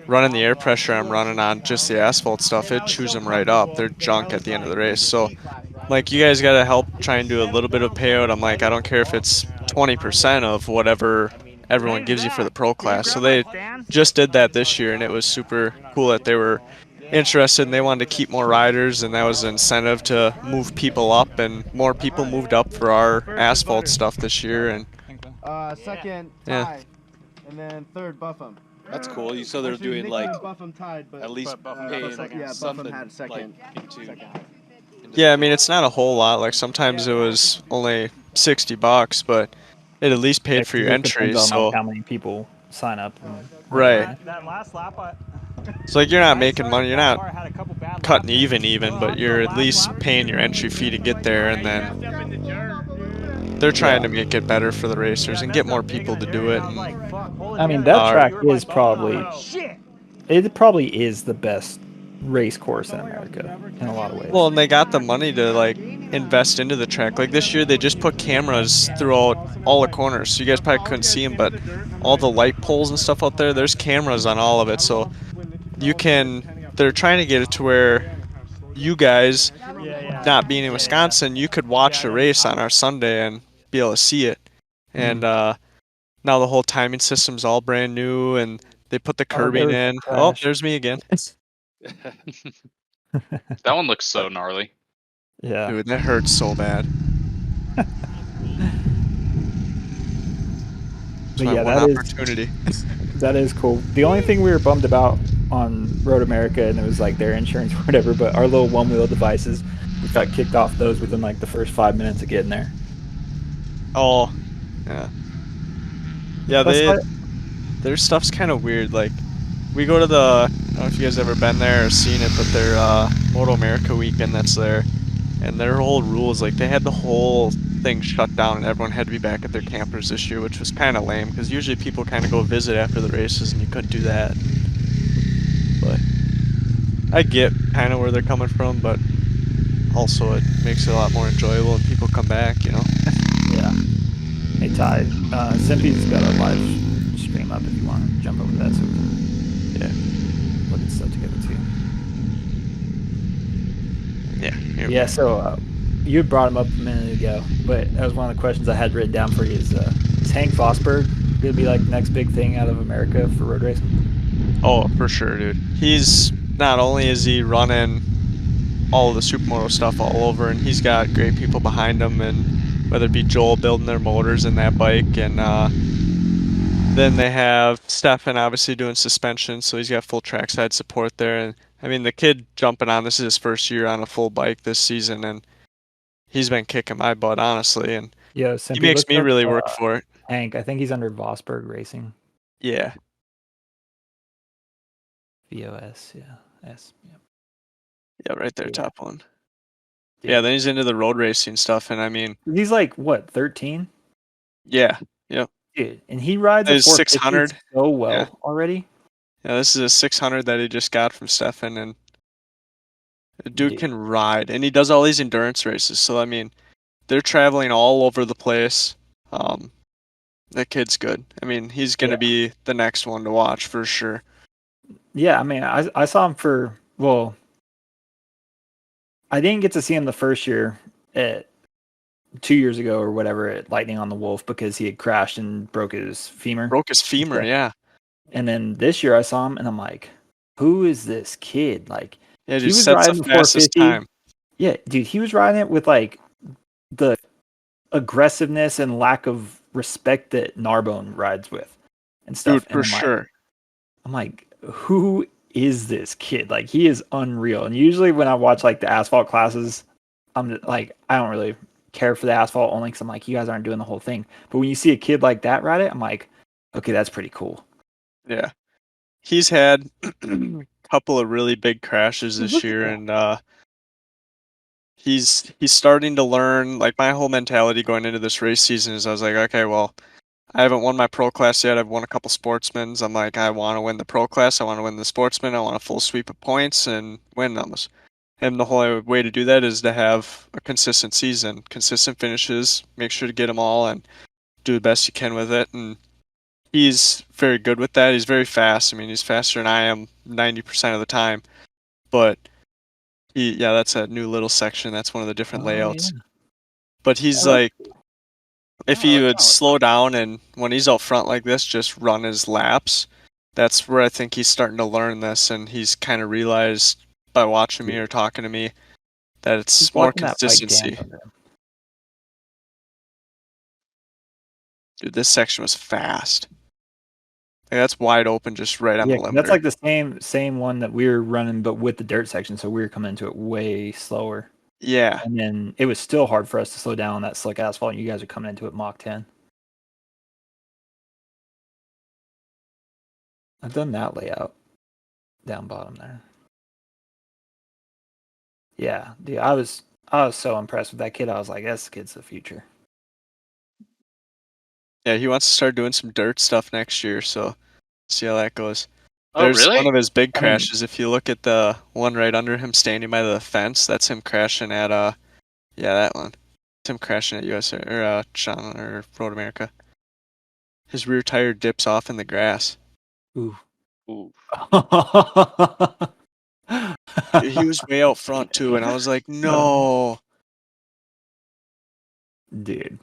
running the air pressure I'm running on just the asphalt stuff, it chews them right up. They're junk at the end of the race. So, like, you guys got to help try and do a little bit of payout. I'm like, I don't care if it's 20% of whatever everyone gives you for the pro class. So they just did that this year, and it was super cool that they were interested and they wanted to keep more riders, and that was an incentive to move people up, and more people moved up for our asphalt stuff this year. And Second, Yeah. Ty, and then third, Buffum. That's cool. You saw they're Actually, doing Nick like and Buffum tied, but at least paying yeah, something Buffum had second. like into yeah, I mean, it's not a whole lot. Like sometimes it was only $60, but it at least paid for It your just entry. depends on like So how many people sign up. And right, That last lap, it's like you're not making started money. You're that not car, had a couple bad cutting laps, even, and but you're at least paying your entry fee to get there, and then they're trying to make it better for the racers and get more people to do it. And I mean, that Uh, track is probably it probably is the best race course in America in a lot of ways. well, and they got the money to like invest into the track. Like this year, they just put cameras throughout all the corners, so you guys probably couldn't see them, but all the light poles and stuff out there, there's cameras on all of it, so you can. They're trying to get it to where you guys, not being in Wisconsin, you could watch the race on our Sunday and be able to see it. And now the whole timing system's all brand new, and they put the there curbing was a in. Oh, crash. there's me again. That one looks so gnarly. Yeah. Dude, that hurts so bad. But My yeah, one opportunity. that is cool. The only thing we were bummed about on Road America, and it was like their insurance or whatever, but our little one-wheel devices, we got kicked off those within like the first 5 minutes of getting there. Oh, yeah. Yeah, That's why- their stuff's kind of weird. Like, we go to the, I don't know if you guys ever been there or seen it, but their Moto America weekend that's there, and their whole rule is like they had the whole thing shut down and everyone had to be back at their campers this year, which was kind of lame because usually people kind of go visit after the races and you couldn't do that. But I get kind of where they're coming from, but also it makes it a lot more enjoyable and people come back, you know? Yeah. Hey Ty, Simpy's got a live stream up if you want to jump over that so we can look at stuff together too. Yeah. Here we Yeah, go. so you had brought him up a minute ago, but that was one of the questions I had written down for you is Hank Vosberg going to be like the next big thing out of America for road racing? Oh, for sure, dude. He's, not only is he running all of the Supermoto stuff all over, and he's got great people behind him, and whether it be Joel building their motors in that bike, and then they have Stefan obviously doing suspension, so he's got full trackside support there. And I mean, the kid jumping on, this is his first year on a full bike this season, and he's been kicking my butt, honestly, and Yeah, he Simpy, makes look me up, really work for it. Hank, I think he's under Vosberg Racing. Yeah. VOS, yeah. S, yeah. Yeah, right there, Yeah. top one. Dude. Yeah, then he's into the road racing stuff, and I mean, He's like, what, 13? yeah, yep. Dude, and he rides a His 450 600, so well yeah. already. Yeah, this is a 600 that he just got from Stefan, and the dude can ride, and he does all these endurance races. So I mean, they're traveling all over the place. That kid's good. I mean, he's gonna be the next one to watch for sure. Yeah, I mean, I saw him for, well, I didn't get to see him the first year at 2 years ago or whatever at Lightning on the Wolf because he had crashed and broke his femur. Broke his femur, yeah. And then this year I saw him and I'm like, who is this kid? Like, Yeah, he dude, was sets the riding the fastest 450. time. Yeah, dude, he was riding it with like the aggressiveness and lack of respect that Narbonne rides with and stuff. Dude, for And sure. I'm like, who is this kid? Like, he is unreal. And usually when I watch like the asphalt classes, I'm like, I don't really care for the asphalt only because I'm like, you guys aren't doing the whole thing. But when you see a kid like that ride it, I'm like, okay, that's pretty cool. Yeah. He's had a couple of really big crashes this year, and he's starting to learn. Like, my whole mentality going into this race season is I was like, okay, well, I haven't won my pro class yet. I've won a couple sportsmans. I'm like, I want to win the pro class. I want to win the sportsman. I want a full sweep of points and win them. And the whole way to do that is to have a consistent season, consistent finishes, make sure to get them all and do the best you can with it. And he's very good with that. He's very fast. I mean, he's faster than I am 90% of the time. But that's a new little section. That's one of the different layouts. Yeah. But he's like, if he would slow down and when he's out front like this, just run his laps, that's where I think he's starting to learn this, and he's kind of realized by watching me or talking to me that He's it's more watching that bike jam consistency. under him. Dude, this section was fast. Like, that's wide open, just right on Yeah, the 'cause that's limiter. like the same one that we were running, but with the dirt section, so we were coming into it way slower. Yeah. And then it was still hard for us to slow down on that slick asphalt, and you guys are coming into it Mach 10. I've done that layout down bottom there. Yeah, dude, I was so impressed with that kid. I was like, this kid's the future. Yeah, he wants to start doing some dirt stuff next year, so see how that goes. Oh, There's one really? of his big I mean- crashes. If you look at the one right under him standing by the fence, that's him crashing at yeah, that one. It's him crashing at USA or Sean or Road America. His rear tire dips off in the grass. Ooh. Ooh. Dude, he was way out front too, and I was like, no. Dude.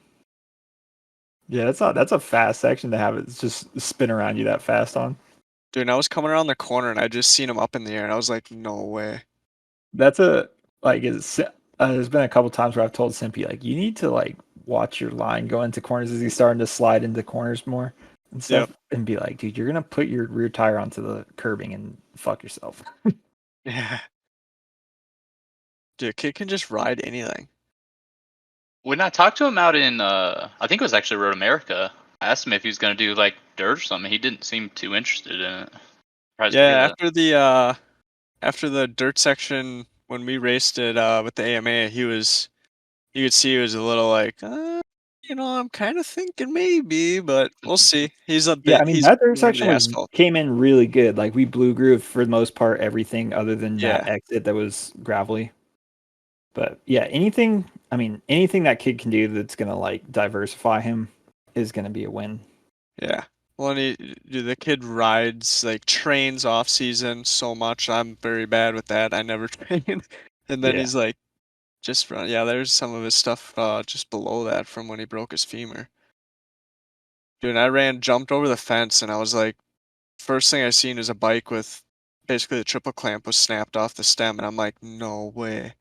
Yeah, that's a fast section to have it just spin around you that fast on. Dude, and I was coming around the corner and I just seen him up in the air, and I was like, no way. That's a like there's been a couple times where I've told Simpy like you need to like watch your line go into corners as he's starting to slide into corners more and stuff, and be like, dude, you're gonna put your rear tire onto the curbing and fuck yourself. Yeah. Dude, kid can just ride anything. When I talked to him out in, I think it was actually Road America, I asked him if he was going to do like dirt or something. He didn't seem too interested in it. Surprised to hear Yeah, that. after the dirt section when we raced it with the AMA, you could see he was a little like, I'm kind of thinking maybe, but we'll see. He's a Yeah, bit I mean he's that dirt new to section the asphalt. came in really good. Like we blue grooved for the most part everything other than that Yeah. exit that was gravelly. But yeah, anything that kid can do that's gonna like diversify him is gonna be a win. Yeah. Well, and dude, the kid rides like trains off season so much. I'm very bad with that. I never train. And then Yeah. he's like just run. Yeah, there's some of his stuff just below that from when he broke his femur. Dude, and I jumped over the fence, and I was like, first thing I seen is a bike with basically the triple clamp was snapped off the stem, and I'm like, no way.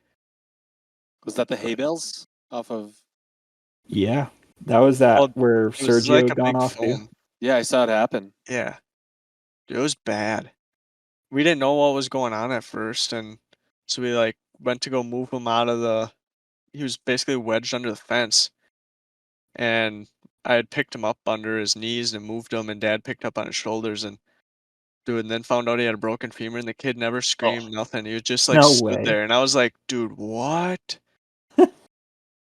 Was that the hay bales off of? Yeah. That was that Well, where it was Sergio like had a gone big off too. foam. Yeah, I saw it happen. Yeah. Dude, it was bad. We didn't know what was going on at first, and so we like went to go move him out of the. He was basically wedged under the fence, and I had picked him up under his knees and moved him, and Dad picked up on his shoulders, and dude, and then found out he had a broken femur, and the kid never screamed, nothing. He was just like No stood way. there, and I was like, dude, what?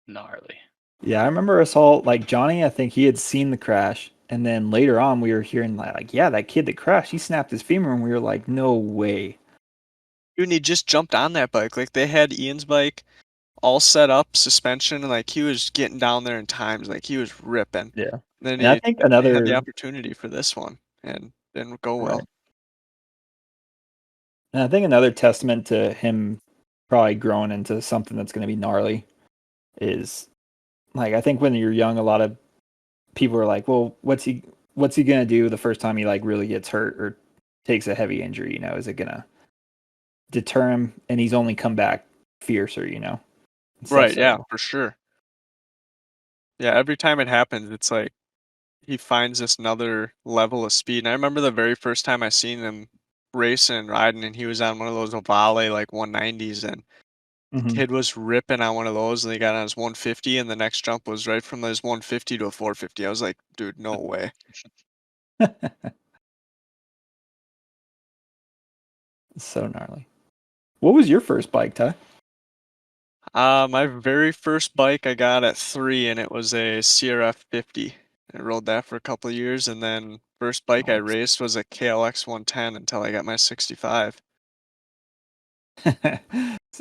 Gnarly. Yeah, I remember us all like Johnny, I think he had seen the crash, and then later on we were hearing like, yeah, that kid that crashed, he snapped his femur, and we were like, no way. Dude, and he just jumped on that bike. Like they had Ian's bike all set up, suspension, and like he was getting down there in times, like he was ripping. Yeah. Then And I think they had the another opportunity for this one and didn't go well. Right. And I think another testament to him probably growing into something that's going to be gnarly is like I think when you're young, a lot of people are like, "Well, what's he going to do the first time he like really gets hurt or takes a heavy injury? You know, is it going to deter him?" And he's only come back fiercer, you know. and stuff, Right, so- yeah, for sure. Yeah, every time it happens, it's like he finds this another level of speed. And I remember the very first time I seen him racing and riding, and he was on one of those Ovale like 190s, and the Mhm. kid was ripping on one of those, and he got on his 150, and the next jump was right from his 150 to a 450. I was like, dude, no way. So gnarly. What was your first bike, Ty? My very first bike I got at 3, and it was a CRF 50. I rode that for a couple of years, and then first bike I Nice. raced was a KLX 110 until I got my 65.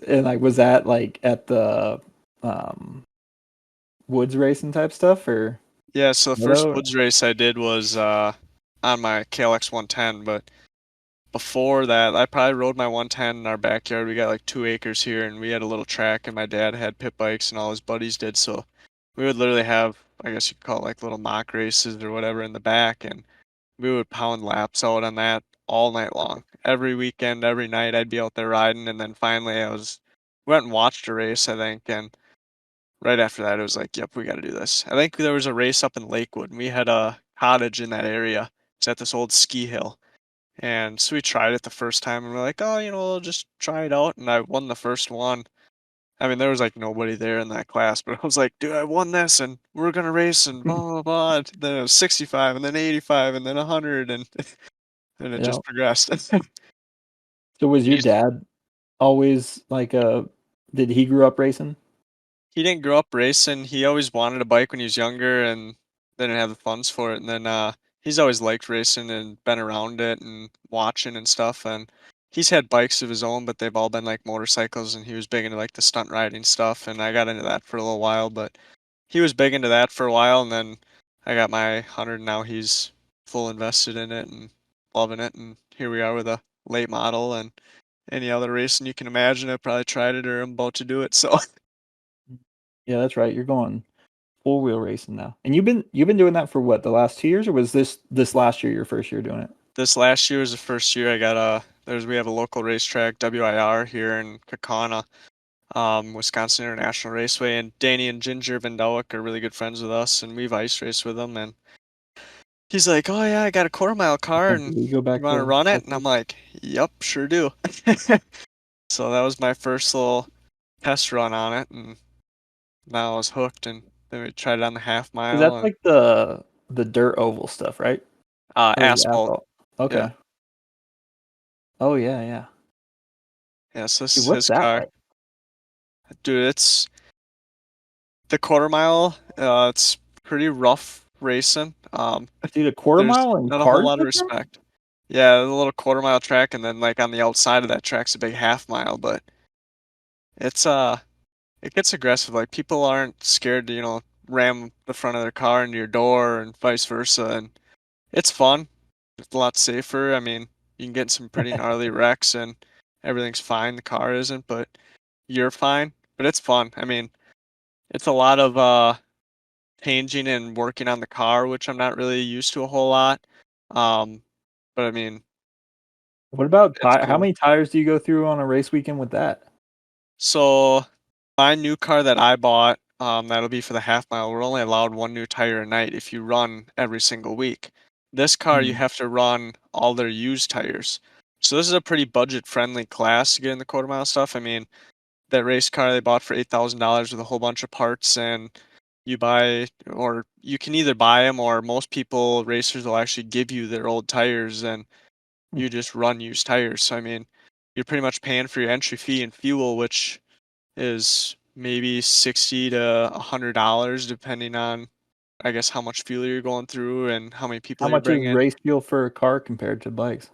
And like, was that like at the woods racing type stuff or? Yeah, so the first Moto? woods race I did was on my KLX 110, but before that, I probably rode my 110 in our backyard. We got like 2 acres here, and we had a little track, and my dad had pit bikes, and all his buddies did. So we would literally have, I guess you could call it like little mock races or whatever in the back, and we would pound laps out on that all night long. Every weekend, every night, I'd be out there riding, and then finally went and watched a race, I think, and right after that, it was like, yep, we got to do this. I think there was a race up in Lakewood, and we had a cottage in that area. It's at this old ski hill. And so we tried it the first time, and we're like, oh, we'll just try it out. And I won the first one. I mean, there was like nobody there in that class, but I was like, dude, I won this, and we're gonna race, and blah blah blah. And then it was 65, and then 85, and then 100, and and it Yeah. just progressed. So was your He's- dad always like did he grew up racing? He didn't grow up racing. He always wanted a bike when he was younger and didn't have the funds for it. And then he's always liked racing and been around it and watching and stuff. And he's had bikes of his own, but they've all been like motorcycles. And he was big into like the stunt riding stuff. And I got into that for a little while, but he was big into that for a while. And then I got my 100. And now he's full invested in it and loving it. And here we are with a late model and any other racing you can imagine. I probably tried it or I'm about to do it. So. Yeah, that's right. You're going full wheel racing now. And you've been doing that for what, the last 2 years, or was this last year your first year doing it? This last year was the first year I got we have a local racetrack, WIR, here in Kaukauna, Wisconsin International Raceway, and Danny and Ginger Van Douwek are really good friends with us, and we've ice raced with them, and he's like, oh yeah, I got a quarter-mile car, and We go back you want to to run it? And I'm like, yep, sure do. So that was my first little test run on it, and now I was hooked, and then we tried it on the half mile. 'cause that's and like the dirt oval stuff, right? Or is it asphalt. Okay. Yeah. Oh yeah, yeah. Yeah, so this Dude, is what's his that car. like? Dude, it's the quarter mile, it's pretty rough racing. Dude, a quarter There's mile in not a whole cars lot of like that? respect. Yeah, the little quarter mile track, and then like on the outside of that track's a big half mile, but it's it gets aggressive. Like people aren't scared to, ram the front of their car into your door and vice versa, and it's fun. It's a lot safer. I mean, you can get in some pretty gnarly wrecks and everything's fine. The car isn't, but you're fine. But it's fun. I mean, it's a lot of changing and working on the car, which I'm not really used to a whole lot. Um, but I mean, What about it's how cool. many tires do you go through on a race weekend with that? So my new car that I bought, that'll be for the half mile. We're only allowed one new tire a night if you run every single week. This car, you Hmm. have to run all their used tires. So this is a pretty budget friendly class to get in the quarter mile stuff. I mean, that race car they bought for $8,000 with a whole bunch of parts, and you buy, or you can either buy them, or most people racers will actually give you their old tires and you just run used tires. So I mean, you're pretty much paying for your entry fee and fuel, which is maybe $60 to $100 depending on, I guess, how much fuel you're going through and how many How people you're much is bringing. race fuel for a car compared to bikes?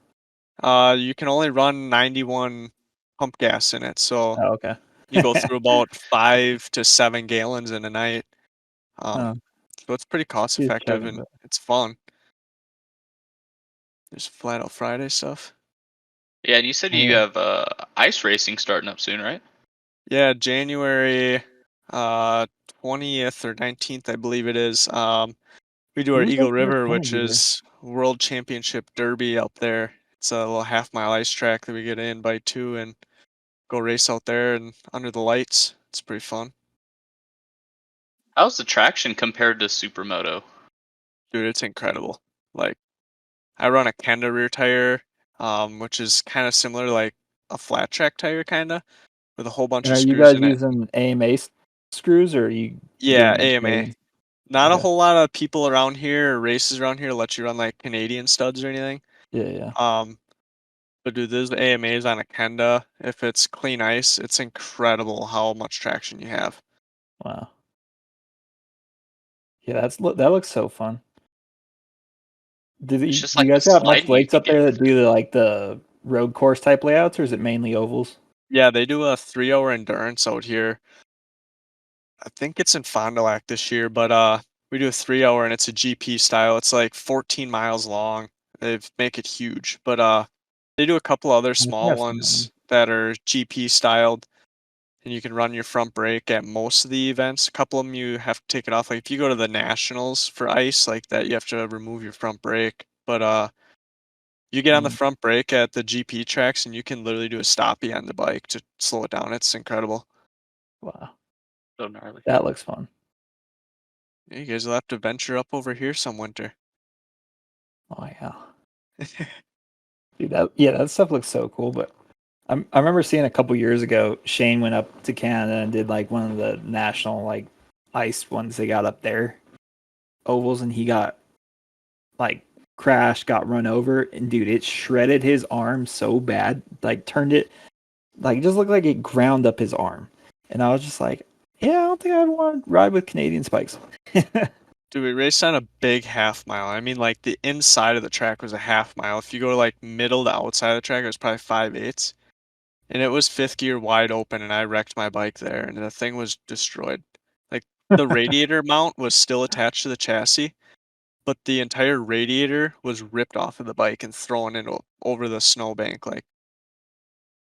You can only run 91 pump gas in it, so Oh, okay. you go through about 5 to 7 gallons in a night. Oh, So it's pretty cost just effective checking, and but it's fun. There's flat out Friday stuff. Yeah, and you said oh, you yeah. have ice racing starting up soon, right? Yeah, January uh 20th or 19th, I believe it is. We do our Who was Eagle that first River, one which here? is World Championship Derby out there. It's a little half mile ice track that we get an invite to and go race out there and under the lights. It's pretty fun. How's the traction compared to Supermoto? Dude, it's incredible. Like I run a Kenda rear tire, which is kind of similar to like a flat track tire kinda, with a whole bunch And of are you screws guys in it. using AMA screws, or are you Yeah, doing AMA. Canadian? Not a Okay. whole lot of people around here or races around here let you run like Canadian studs or anything. Yeah, yeah. Um, but dude, there's AMAs on a Kenda. If it's clean ice, it's incredible how much traction you have. Wow. Yeah, that looks so fun. It's just Do you like the guys got much sliding you lakes can up get there with that it. do the road course type layouts, or is it mainly ovals? Yeah, they do a 3 hour endurance out here. I think it's in Fond du Lac this year, but we do a 3 hour and it's a GP style. It's like 14 miles long. They make it huge, but they do a couple other I think small I've seen that one. ones that are GP styled, and you can run your front brake at most of the events. A couple of them you have to take it off. Like if you go to the nationals for ice like that, you have to remove your front brake. But you get on the Mm. front brake at the GP tracks and you can literally do a stoppie on the bike to slow it down. It's incredible. Wow, So gnarly. that looks fun. Yeah, you guys will have to venture up over here some winter. Oh yeah, dude. That stuff looks so cool. But I remember seeing a couple years ago, Shane went up to Canada and did like one of the national like ice ones they got up there, ovals, and he got like crashed, got run over, and dude, it shredded his arm so bad, like turned it, like it just looked like it ground up his arm. And I was just like, yeah, I don't think I want to ride with Canadian spikes. Dude, we raced on a big half mile. I mean, like the inside of the track was a half mile. If you go like middle to outside of the track, it was probably 5/8. And it was fifth gear wide open, and I wrecked my bike there, and the thing was destroyed. Like the radiator mount was still attached to the chassis, but the entire radiator was ripped off of the bike and thrown over the snowbank. Like,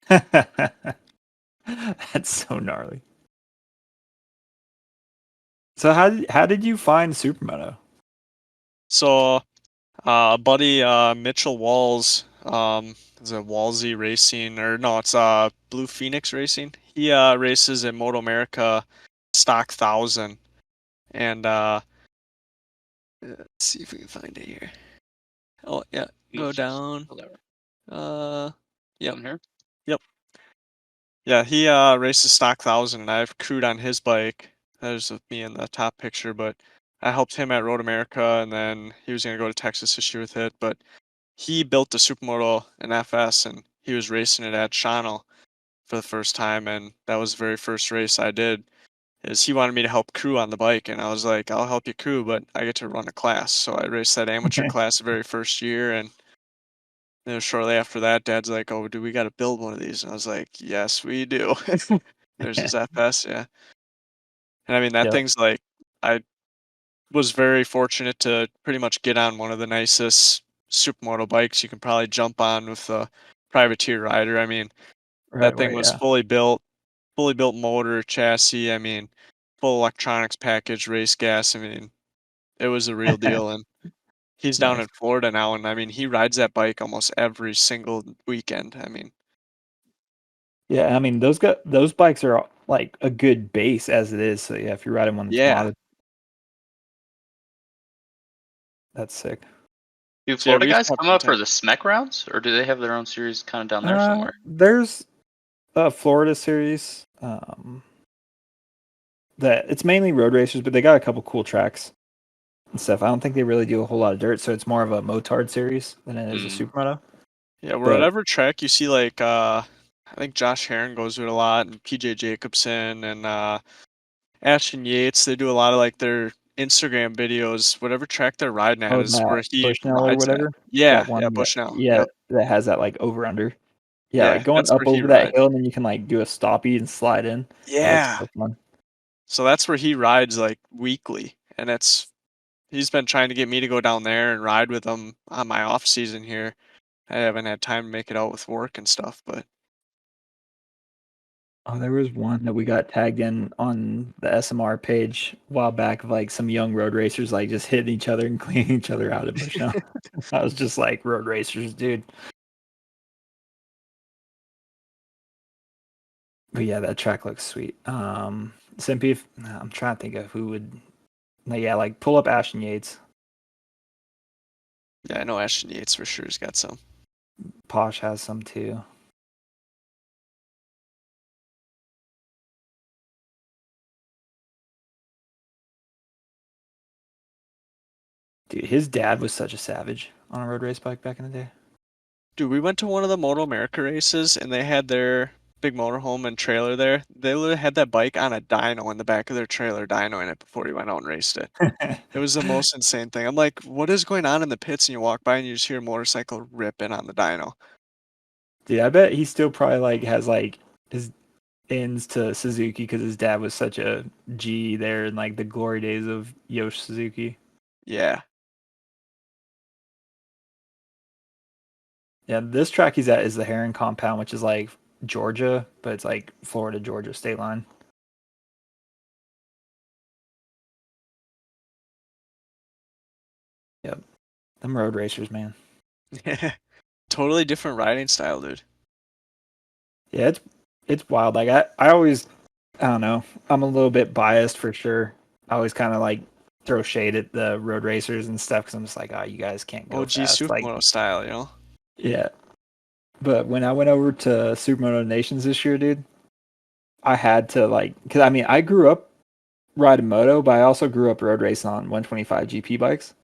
That's so gnarly. So how did you find Supermoto? so buddy Mitchell Walls, is it Walsey Racing, or no, it's Blue Phoenix Racing. He races in Moto America Stock 1000, and let's see if we can find it here. Oh yeah, go down. Yep, Down here. yep. Yeah, he races Stock 1000, and I've crewed on his bike. There's me in the top picture, but I helped him at Road America, and then he was gonna go to Texas this year with it, but he built the Supermoto in FS, and he was racing it at Shawano for the first time, and that was the very first race I did. Is he wanted me to help crew on the bike, and I was like, I'll help you crew, but I get to run a class. So I raced that amateur class the very first year, and then shortly after that, Dad's like, "Oh, do we got to build one of these?" And I was like, "Yes, we do." There's his FS, yeah. And I mean, that Yep. thing's like, I was very fortunate to pretty much get on one of the nicest supermoto bikes you can probably jump on with a privateer rider. I mean, that thing Right, was yeah. fully built motor, chassis. I mean, full electronics package, race gas. I mean, it was a real deal. And he's down Nice. in Florida now, and I mean, he rides that bike almost every single weekend. I mean, Yeah, I mean those bikes are like a good base as it is. So yeah, if you're riding one that's yeah. modded, that's sick. Do So yeah, Florida we've guys had come fun up for time. the SMEC rounds, or do they have their own series kind of down there somewhere? There's a Florida series. That it's mainly road racers, but they got a couple cool tracks and stuff. I don't think they really do a whole lot of dirt, so it's more of a motard series than it is a Mm. supermoto. Yeah, But whatever track you see, like I think Josh Heron goes to it a lot, and PJ Jacobson and Ashton Yates. They do a lot of like their Instagram videos. Whatever track they're riding at oh, is that where he Bushnell or rides at. whatever, Yeah, that yeah, one that Bushnell. yeah, Yep. that has that like over under. Yeah, like Yeah, going that's up where he over that rides. hill and then you can like do a stoppie and slide in. Oh, that's Yeah. so fun. So that's where he rides like weekly, and he's been trying to get me to go down there and ride with him on my off season here. I haven't had time to make it out with work and stuff, but Oh, there was one that we got tagged in on the SMR page a while back of like some young road racers like just hitting each other and cleaning each other out at Bushnell. I was just like, road racers, dude. But yeah, that track looks sweet. Simpy, I'm trying to think of who would. Like, yeah, like pull up Ashton Yates. yeah, I know Ashton Yates for sure has got some. Posh has some too. Dude, his dad was such a savage on a road race bike back in the day. Dude, we went to one of the Moto America races, and they had their big motorhome and trailer there. They literally had that bike on a dyno in the back of their trailer, dynoing it before he went out and raced it. It was the most insane thing. I'm like, what is going on in the pits? And you walk by and you just hear a motorcycle rip in on the dyno. Dude, I bet he still probably like has like his ends to Suzuki because his dad was such a G there in like the glory days of Yosh Suzuki. Yeah. Yeah, this track he's at is the Heron Compound, which is like Georgia, but it's like Florida Georgia state line. Yep. Them road racers, man. Totally different riding style, dude. Yeah, it's wild. Like I always, I don't know. I'm a little bit biased for sure. I always kind of like throw shade at the road racers and stuff because I'm just like, oh, you guys can't go OG fast. Like, Supermoto style, you know? yeah. But when I went over to Supermoto Nations this year, dude, I had to like, because I mean, I grew up riding moto, but I also grew up road racing on 125 GP bikes.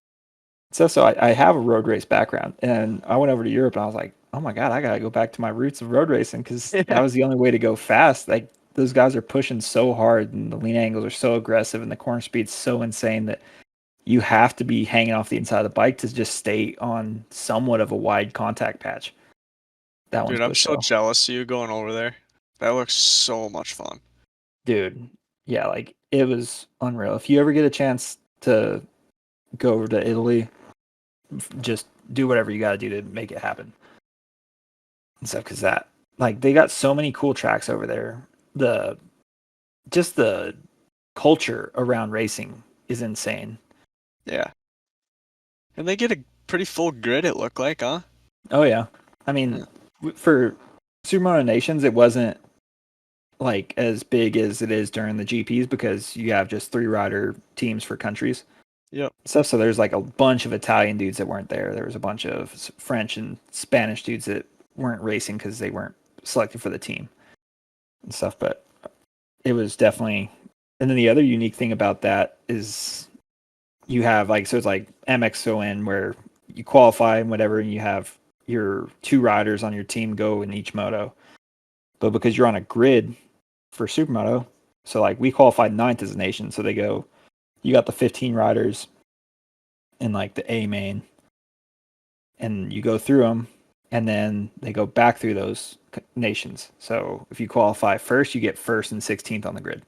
So I have a road race background, and I went over to Europe, and I was like, oh my god, I gotta go back to my roots of road racing because that was the only way to go fast. Like those guys are pushing so hard, and the lean angles are so aggressive, and the corner speed's so insane that you have to be hanging off the inside of the bike to just stay on somewhat of a wide contact patch. That one's Dude, I'm pushed so though. jealous of you going over there. That looks so much fun. Dude, yeah, like it was unreal. If you ever get a chance to go over to Italy, just do whatever you got to do to make it happen and stuff. Because that, like, they got so many cool tracks over there. The culture around racing is insane. Yeah. And they get a pretty full grid, it looked like, huh? Oh yeah, I mean, for Supermoto Nations, it wasn't like as big as it is during the GPs because you have just 3 rider teams for countries. Yep. Stuff. So there's like a bunch of Italian dudes that weren't there. There was a bunch of French and Spanish dudes that weren't racing because they weren't selected for the team and stuff. But it was definitely. And then the other unique thing about that is you have like so it's like MXON where you qualify and whatever, and you have your 2 riders on your team go in each moto. But because you're on a grid for Supermoto, so like we qualified 9th as a nation, so they go. You got the 15 riders in like the A main, and you go through them, and then they go back through those nations. So if you qualify first, you get first and 16th on the grid.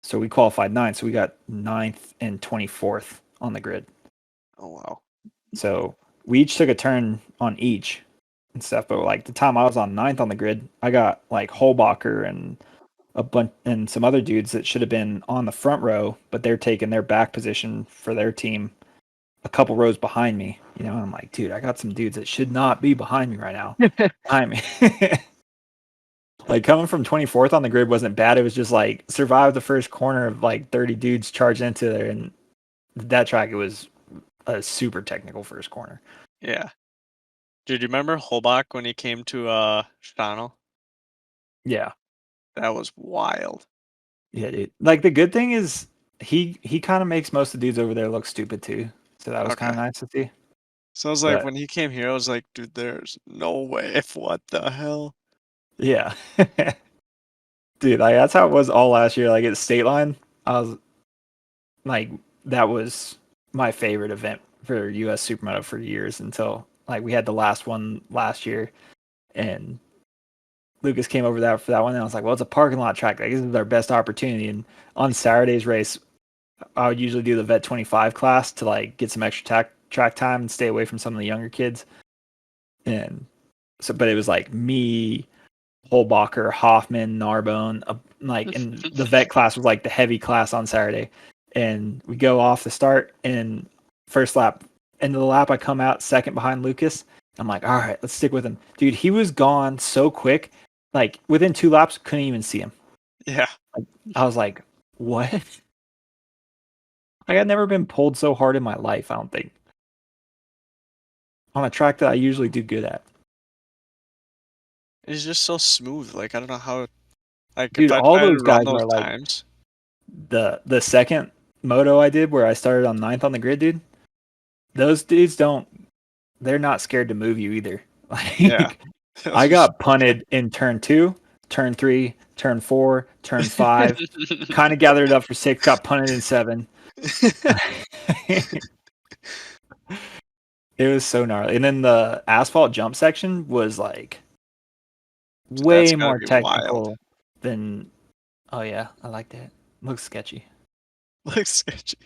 So we qualified 9th, so we got 9th and 24th on the grid. Oh, wow. So we each took a turn on each and stuff. But like the time I was on 9th on the grid, I got like Holbacher and a bunch and some other dudes that should have been on the front row, but they're taking their back position for their team a couple rows behind me, you know, and I'm like, dude, I got some dudes that should not be behind me right now. Behind me. Like coming from 24th on the grid wasn't bad. It was just like survive the first corner of like 30 dudes charged into there, and that track it was a super technical first corner. Yeah. Dude, you remember Holbach when he came to Stano? Yeah. That was wild. Yeah, dude. Like the good thing is he kind of makes most of the dudes over there look stupid too. So that was kind of Okay. nice to see. So I was like, But when he came here, I was like, dude, there's no way. What the hell? yeah. Dude, like that's how it was all last year. Like at State Line, I was like that was my favorite event for US Supermoto for years until like we had the last one last year and Lucas came over that for that one and I was like, well, it's a parking lot track. Like, this is our best opportunity. And on Saturday's race, I would usually do the Vet 25 class to like get some extra track time and stay away from some of the younger kids. And so, but it was like me, Holbacher, Hoffman, Narbonne, like, and the vet class was like the heavy class on Saturday. And we go off the start and first lap, end of the lap, I come out second behind Lucas. I'm like, all right, let's stick with him. Dude, he was gone so quick. Like within 2 laps, couldn't even see him. Yeah. Like, I was like, what? Like I'd never been pulled so hard in my life, I don't think. On a track that I usually do good at. It's just so smooth. Like, I don't know how. Like, Dude, if I all try to those run guys those are like times. the second moto I did where I started on 9th on the grid, dude. Those dudes they're not scared to move you either. Yeah. Like I got punted in turn 2, turn 3, turn 4, turn 5, kind of gathered up for 6, got punted in 7. It was so gnarly. And then the asphalt jump section was like That's way gotta more be wild. technical than. Oh yeah, I like that. Looks sketchy. Looks sketchy.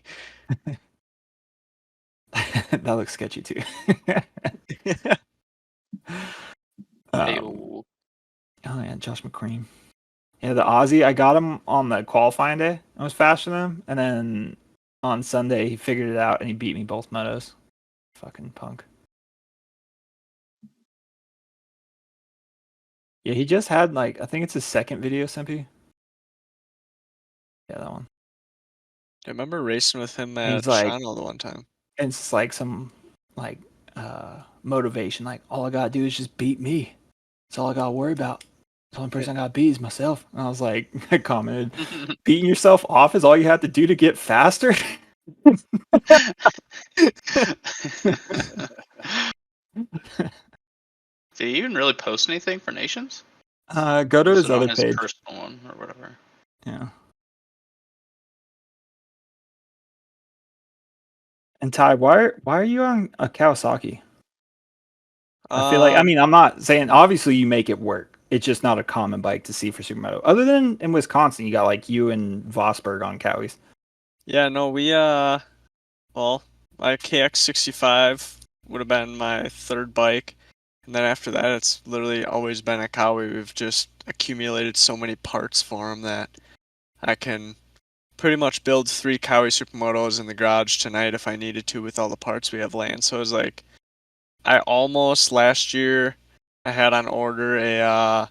That looks sketchy too. Ayo. Oh yeah, Josh McCrean. Yeah, the Aussie. I got him on the qualifying day. I was faster than him, and then on Sunday he figured it out and he beat me both motos. Fucking punk. Yeah, he just had like I think it's his second video, Simpy. Yeah, that one. I remember racing with him And at he's like, Shawano the one time. and it's like some like motivation. Like all I gotta do is just beat me. That's all I gotta worry about. The only person I gotta beat is myself. And I was like, I commented, beating yourself off is all you have to do to get faster. Did he even really post anything for Nations? Go to Or is his it on other his page. personal one or whatever? Yeah. And Ty, why are you on a Kawasaki? I feel like I'm not saying obviously you make it work. It's just not a common bike to see for Supermoto. Other than in Wisconsin, you got like you and Vosberg on Cowies. Yeah, no, we well, my KX65 would have been my third bike, and then after that, it's literally always been a Cowie. We've just accumulated so many parts for them that I can pretty much build 3 Cowie Supermotos in the garage tonight if I needed to with all the parts we have laying. So it was like I almost last year I had on order a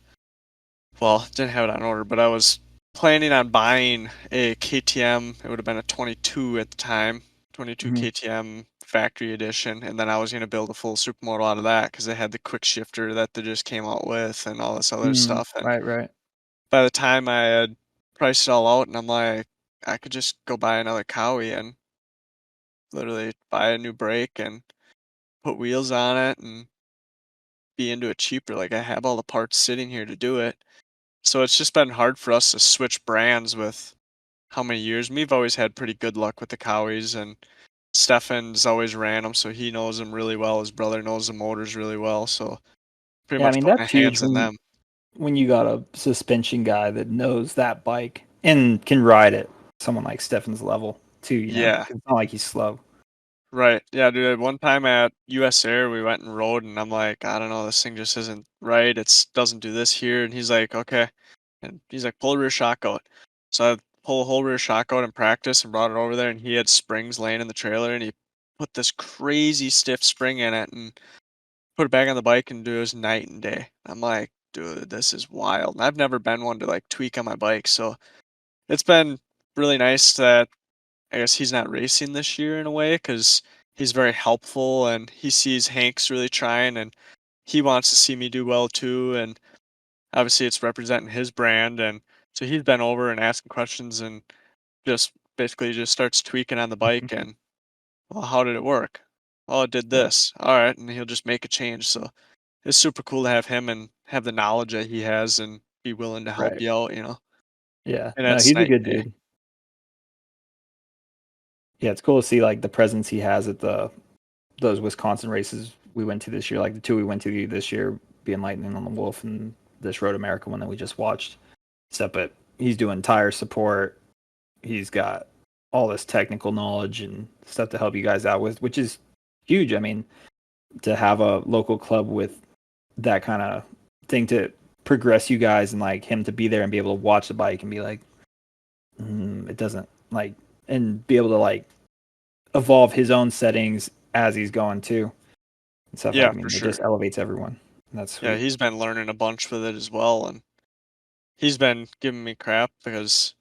well, didn't have it on order, but I was planning on buying a KTM. It would have been a 22 at the time, 22 Mhm. KTM factory edition, and then I was going to build a full supermoto out of that because they had the quick shifter that they just came out with and all this other stuff. And Right. by the time I had priced it all out, and I'm like, I could just go buy another Cowie and literally buy a new brake and put wheels on it and be into it cheaper. Like I have all the parts sitting here to do it. So it's just been hard for us to switch brands with how many years. We've always had pretty good luck with the Cowies, and Stefan's always ran them, so he knows them really well. His brother knows the motors really well, so pretty Yeah, I much mean put my that's huge hands in them. when you got a suspension guy that knows that bike and can ride it. Someone like Stefan's level too, you know. Yeah, It's not like he's slow. right. Yeah, dude. One time at US Air, we went and rode, and I'm like, I don't know, this thing just isn't right. It doesn't do this here, and he's like, okay, and he's like, pull the rear shock out. So I pull the whole rear shock out in practice and brought it over there, and he had springs laying in the trailer, and he put this crazy stiff spring in it and put it back on the bike, and do it was night and day. I'm like, dude, this is wild. And I've never been one to like tweak on my bike, so it's been really nice that I guess he's not racing this year in a way because he's very helpful and he sees Hank's really trying and he wants to see me do well too. And obviously it's representing his brand. And so he's been over and asking questions and just basically just starts tweaking on the bike and, well, how did it work? Oh, it did Yeah. this. All right. And he'll just make a change. So it's super cool to have him and have the knowledge that he has and be willing to help Right. you out, you know? Yeah. And No, that's he's a night good and day. dude. Yeah, it's cool to see like the presence he has at those Wisconsin races we went to this year, like the two we went to this year, being Lightning on the Wolf and this Road America one that we just watched. Stuff, but he's doing tire support. He's got all this technical knowledge and stuff to help you guys out with, which is huge. I mean, to have a local club with that kind of thing to progress you guys and like him to be there and be able to watch the bike and be like, it doesn't like, and be able to like evolve his own settings as he's going too and stuff. Like, Yeah, I mean, for it sure. just elevates everyone. And that's Yeah, sweet. he's been learning a bunch with it as well, and he's been giving me crap because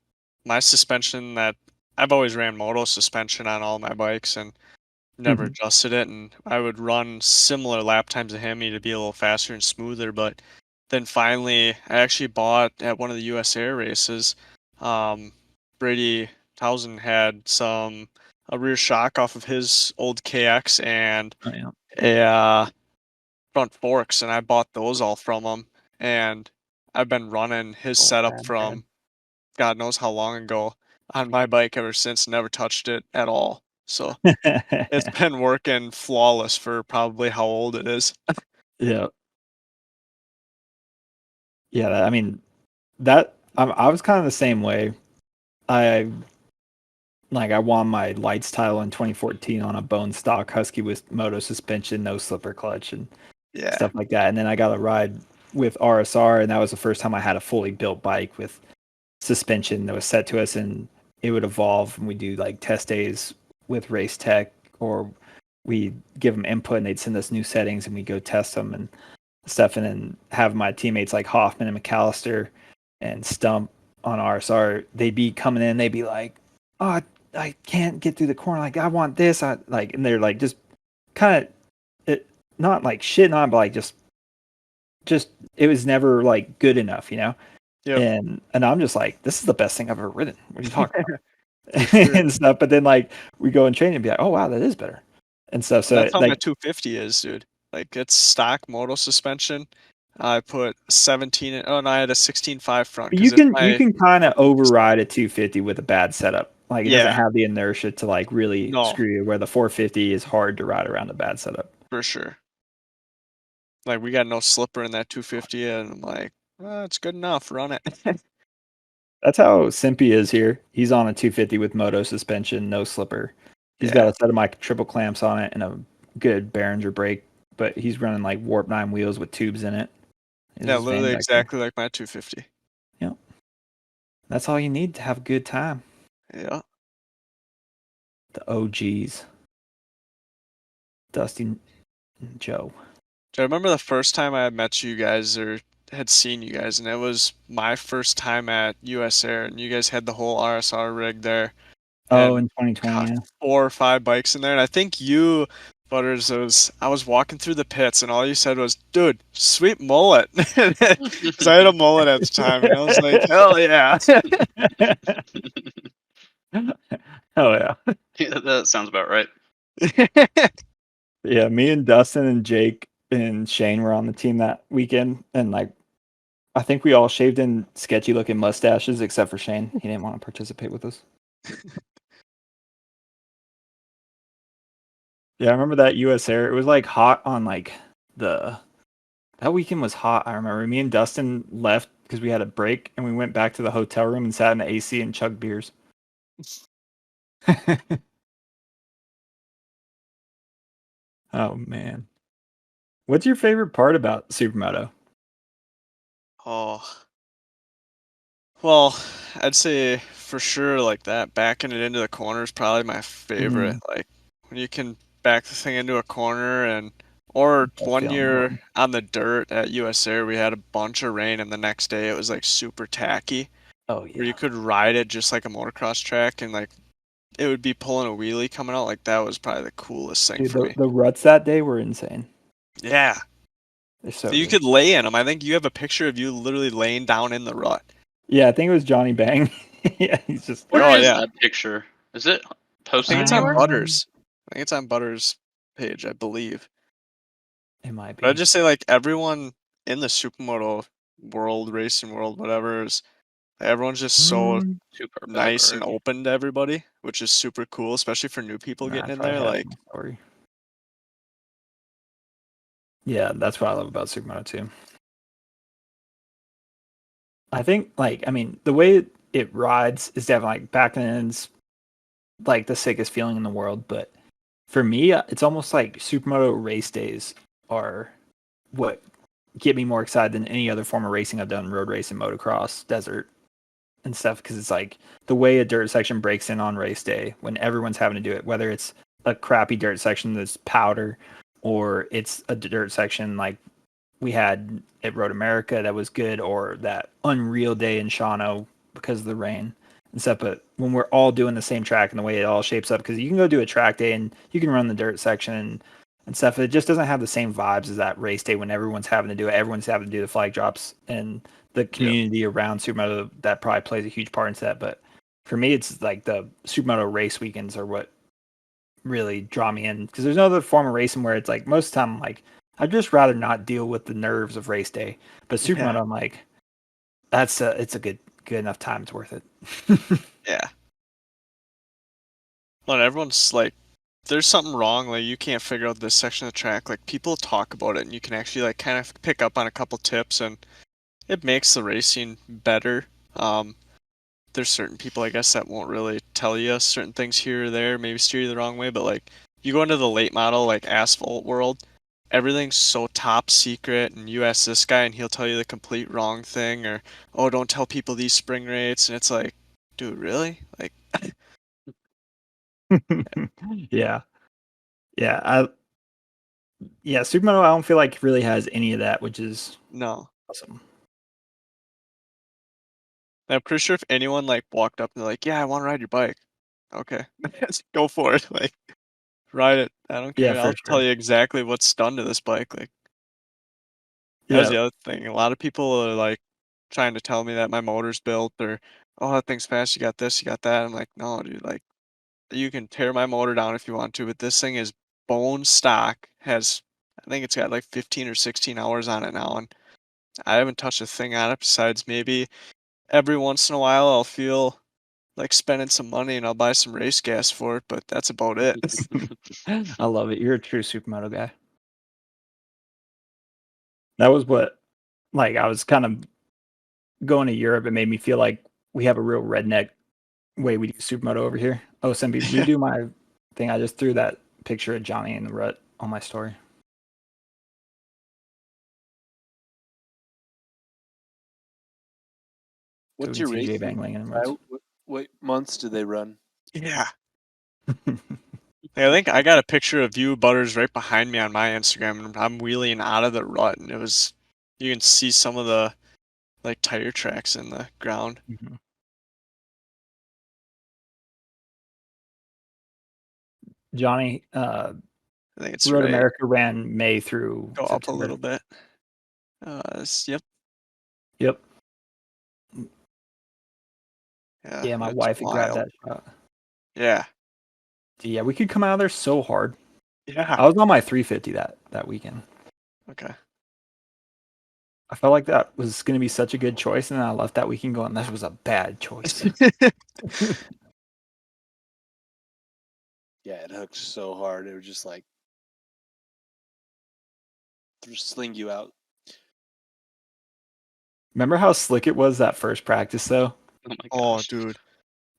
my suspension that I've always ran Moto suspension on all my bikes and never Mhm. adjusted it, and I would run similar lap times to him. He'd be a little faster and smoother, but then finally, I actually bought at one of the US Air races. Brady Towson had a rear shock off of his old KX and Oh, yeah. a front forks, and I bought those all from him. And I've been running his Oh, setup rad. from God knows how long ago on my bike ever since. Never touched it at all. So it's been working flawless for probably how old it is. Yeah. Yeah. I mean, that I was kind of the same way. I I won my lights title in 2014 on a bone stock Husky with Moto suspension, no slipper clutch, and Yeah. stuff like that. And then I got a ride with RSR, and that was the first time I had a fully built bike with suspension that was set to us, and it would evolve. And we do like test days with Race Tech, or we give them input and they'd send us new settings and we go test them and stuff, and then have my teammates like Hoffman and McAllister and Stump on RSR. They'd be coming in, they'd be like, "Oh, I can't get through the corner. Like I want this." And they're like just kind of it, not like shitting on, but like just it was never like good enough, you know. Yep. And I'm just like, this is the best thing I've ever ridden. What are you talking about? Sure. And stuff. But then like we go and train and be like, oh wow, that is better and stuff. So That's how like my 250 is, dude. Like it's stock moto suspension. I put 17. Oh no, I had a 16.5 front. you 'Cause if you my can kind of override a 250 with a bad setup. Like it doesn't yeah, have the inertia to like really no, screw you. Where the 450 is hard to ride around a bad setup. for sure. Like we got no slipper in that 250, and I'm like, it's good enough. Run it. That's how Simpy is here. He's on a 250 with moto suspension, no slipper. He's got Yeah. a set of my triple clamps on it and a good Behringer brake, but he's running like Warp 9 wheels with tubes in it. This Yeah, is Van literally Vector. exactly like my 250. Yep. That's all you need to have a good time. Yeah. The OGs. Dusty and Joe. I remember the first time I had met you guys or had seen you guys, and it was my first time at US Air, and you guys had the whole RSR rig there. Oh, And in 2020, God, yeah. 4 or 5 bikes in there, and I think you, Butters, I was walking through the pits, and all you said was, "Dude, sweet mullet," because I had a mullet at the time, and I was like, "Hell yeah!" Oh yeah. Yeah, that sounds about right. Yeah, me and Dustin and Jake and Shane were on the team that weekend, and like I think we all shaved in sketchy looking mustaches except for Shane. He didn't want to participate with us. Yeah, I remember that US Air. It was like hot on like the that weekend was hot. I remember me and Dustin left because we had a break and we went back to the hotel room and sat in the AC and chugged beers. Oh man. What's your favorite part about Supermoto? Oh, well, I'd say for sure like that backing it into the corner is probably my favorite. Mm, Like when you can back the thing into a corner and or best one feeling in the world. year on the dirt at US Air we had a bunch of rain and the next day it was like super tacky Oh where you yeah. could ride it just like a motocross track and like it would be pulling a wheelie coming out like that was probably the coolest thing Dude, for me. the ruts that day were insane. Yeah. They're so You good. could lay in them. I think you have a picture of you literally laying down in the rut. Yeah, I think it was Johnny Bang. Yeah, he's just Where Oh is yeah. that picture? Is it I posted think it's on anywhere? Butters. I think it's on Butters' page, I believe. it might But I'd be. just say like everyone in the supermoto world, racing world, whatever is everyone's just so Mm, Super nice and February. open to everybody, which is super cool, especially for new people nah, I getting in probably there. have Like, my story. Yeah, that's what I love about Supermoto too. I think like I mean the way it rides is definitely like back end's like the sickest feeling in the world, but for me it's almost like Supermoto race days are what get me more excited than any other form of racing I've done, road racing, motocross, desert, and stuff, because it's like the way a dirt section breaks in on race day when everyone's having to do it, whether it's a crappy dirt section that's powder or it's a dirt section like we had at Road America that was good, or that unreal day in Shawano because of the rain and stuff. But when we're all doing the same track and the way it all shapes up, because you can go do a track day and you can run the dirt section and stuff. It just doesn't have the same vibes as that race day when everyone's having to do it. Everyone's having to do the flag drops, and the community around Supermoto that probably plays a huge part into that. But for me, it's like the Supermoto race weekends are what really draw me in, because there's no other form of racing where it's like most of the time I'm like I'd just rather not deal with the nerves of race day. But Supermoto, yeah, I'm like, it's a good enough time. It's worth it. yeah. Well, and everyone's like, there's something wrong. Like, you can't figure out this section of the track. Like, people talk about it, and you can actually like kind of pick up on a couple tips, and it makes the racing better. There's certain people, I guess, that won't really tell you certain things here or there, maybe steer you the wrong way. But like, you go into the late model, like asphalt world, everything's so top secret, and you ask this guy, and he'll tell you the complete wrong thing, or oh, don't tell people these spring rates, and it's like, dude, really? Like, Yeah. Yeah, Supermoto I don't feel like really has any of that, which is No. awesome. I'm pretty sure if anyone like walked up and they're like, "Yeah, I want to ride your bike," okay, go for it. Like, ride it. I don't Yeah, care. for I'll tell sure. you exactly what's done to this bike. Like, that's Yeah, the other thing. A lot of people are like trying to tell me that my motor's built or, "Oh, that thing's fast. You got this. You got that." I'm like, no, dude. Like, you can tear my motor down if you want to, but this thing is bone stock. Has I think it's got like 15 or 16 hours on it now, and I haven't touched a thing on it besides maybe every once in a while I'll feel like spending some money and I'll buy some race gas for it, but that's about it. I love it. You're a true Supermoto guy. That was what, like, I was kind of going to Europe. It made me feel like we have a real redneck way we do Supermoto over here. Oh, Simbi, redo my thing. I just threw that picture of Johnny in the rut on my story. So What's we your can see race J season? Bang laying in the Ty? ruts. What months do they run? Yeah. I think I got a picture of you, Butters, right behind me on my Instagram, and I'm wheeling out of the rut, and you can see some of the like tire tracks in the ground. Mhm. Johnny, I think it's Road right. America ran May through Go up a September. little bit. Yep. Yep. Yeah, Yeah, my it's wife had grabbed wild. that shot. Yeah. Yeah, we could come out of there so hard. Yeah. I was on my 350 that weekend. Okay. I felt like that was going to be such a good choice, and then I left that weekend going, "That was a bad choice." Yeah, it hooked so hard. It was just like sling you out. Remember how slick it was that first practice, though? Oh my Oh, gosh. dude.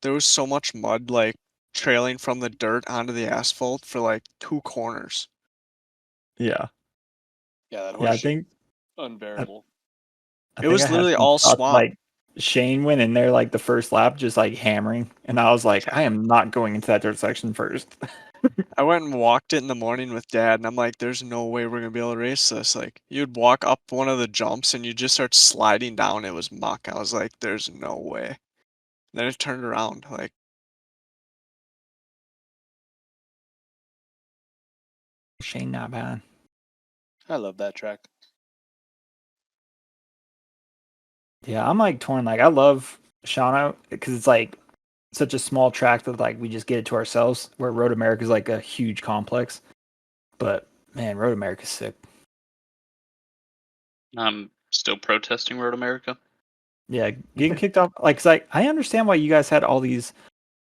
There was so much mud like trailing from the dirt onto the asphalt for like 2 corners. Yeah, Yeah, that yeah. horse shit unbearable. I It think I was had literally some all shots swamp. like Shane went in there like the first lap, just like hammering, and I was like, Yeah. I am not going into that dirt section first. I went and walked it in the morning with dad, and I'm like, there's no way we're gonna be able to race this. Like, you'd walk up one of the jumps and you just start sliding down. It was muck. I was like, there's no way. Then it turned around. Like, Shane not bad. I love that track. Yeah, I'm like torn. Like I love Shawano because it's like such a small track that like we just get it to ourselves. Where Road America is like a huge complex, but man, Road America's sick. I'm still protesting Road America. Yeah, getting kicked off. Like, 'cause I understand why you guys had all these.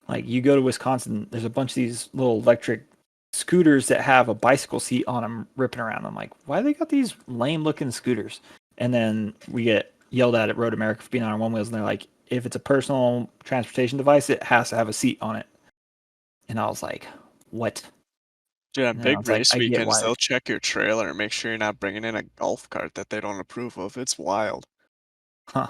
Like, you go to Wisconsin, there's a bunch of these little electric scooters that have a bicycle seat on them ripping around. I'm like, why they got these lame looking scooters? And then we get yelled at Road America for being on our one wheels, and they're like, if it's a personal transportation device, it has to have a seat on it. And I was like, what? dude, on And then I big was like, race I get weekends, why. they'll check your trailer and make sure you're not bringing in a golf cart that they don't approve of. It's wild. Huh.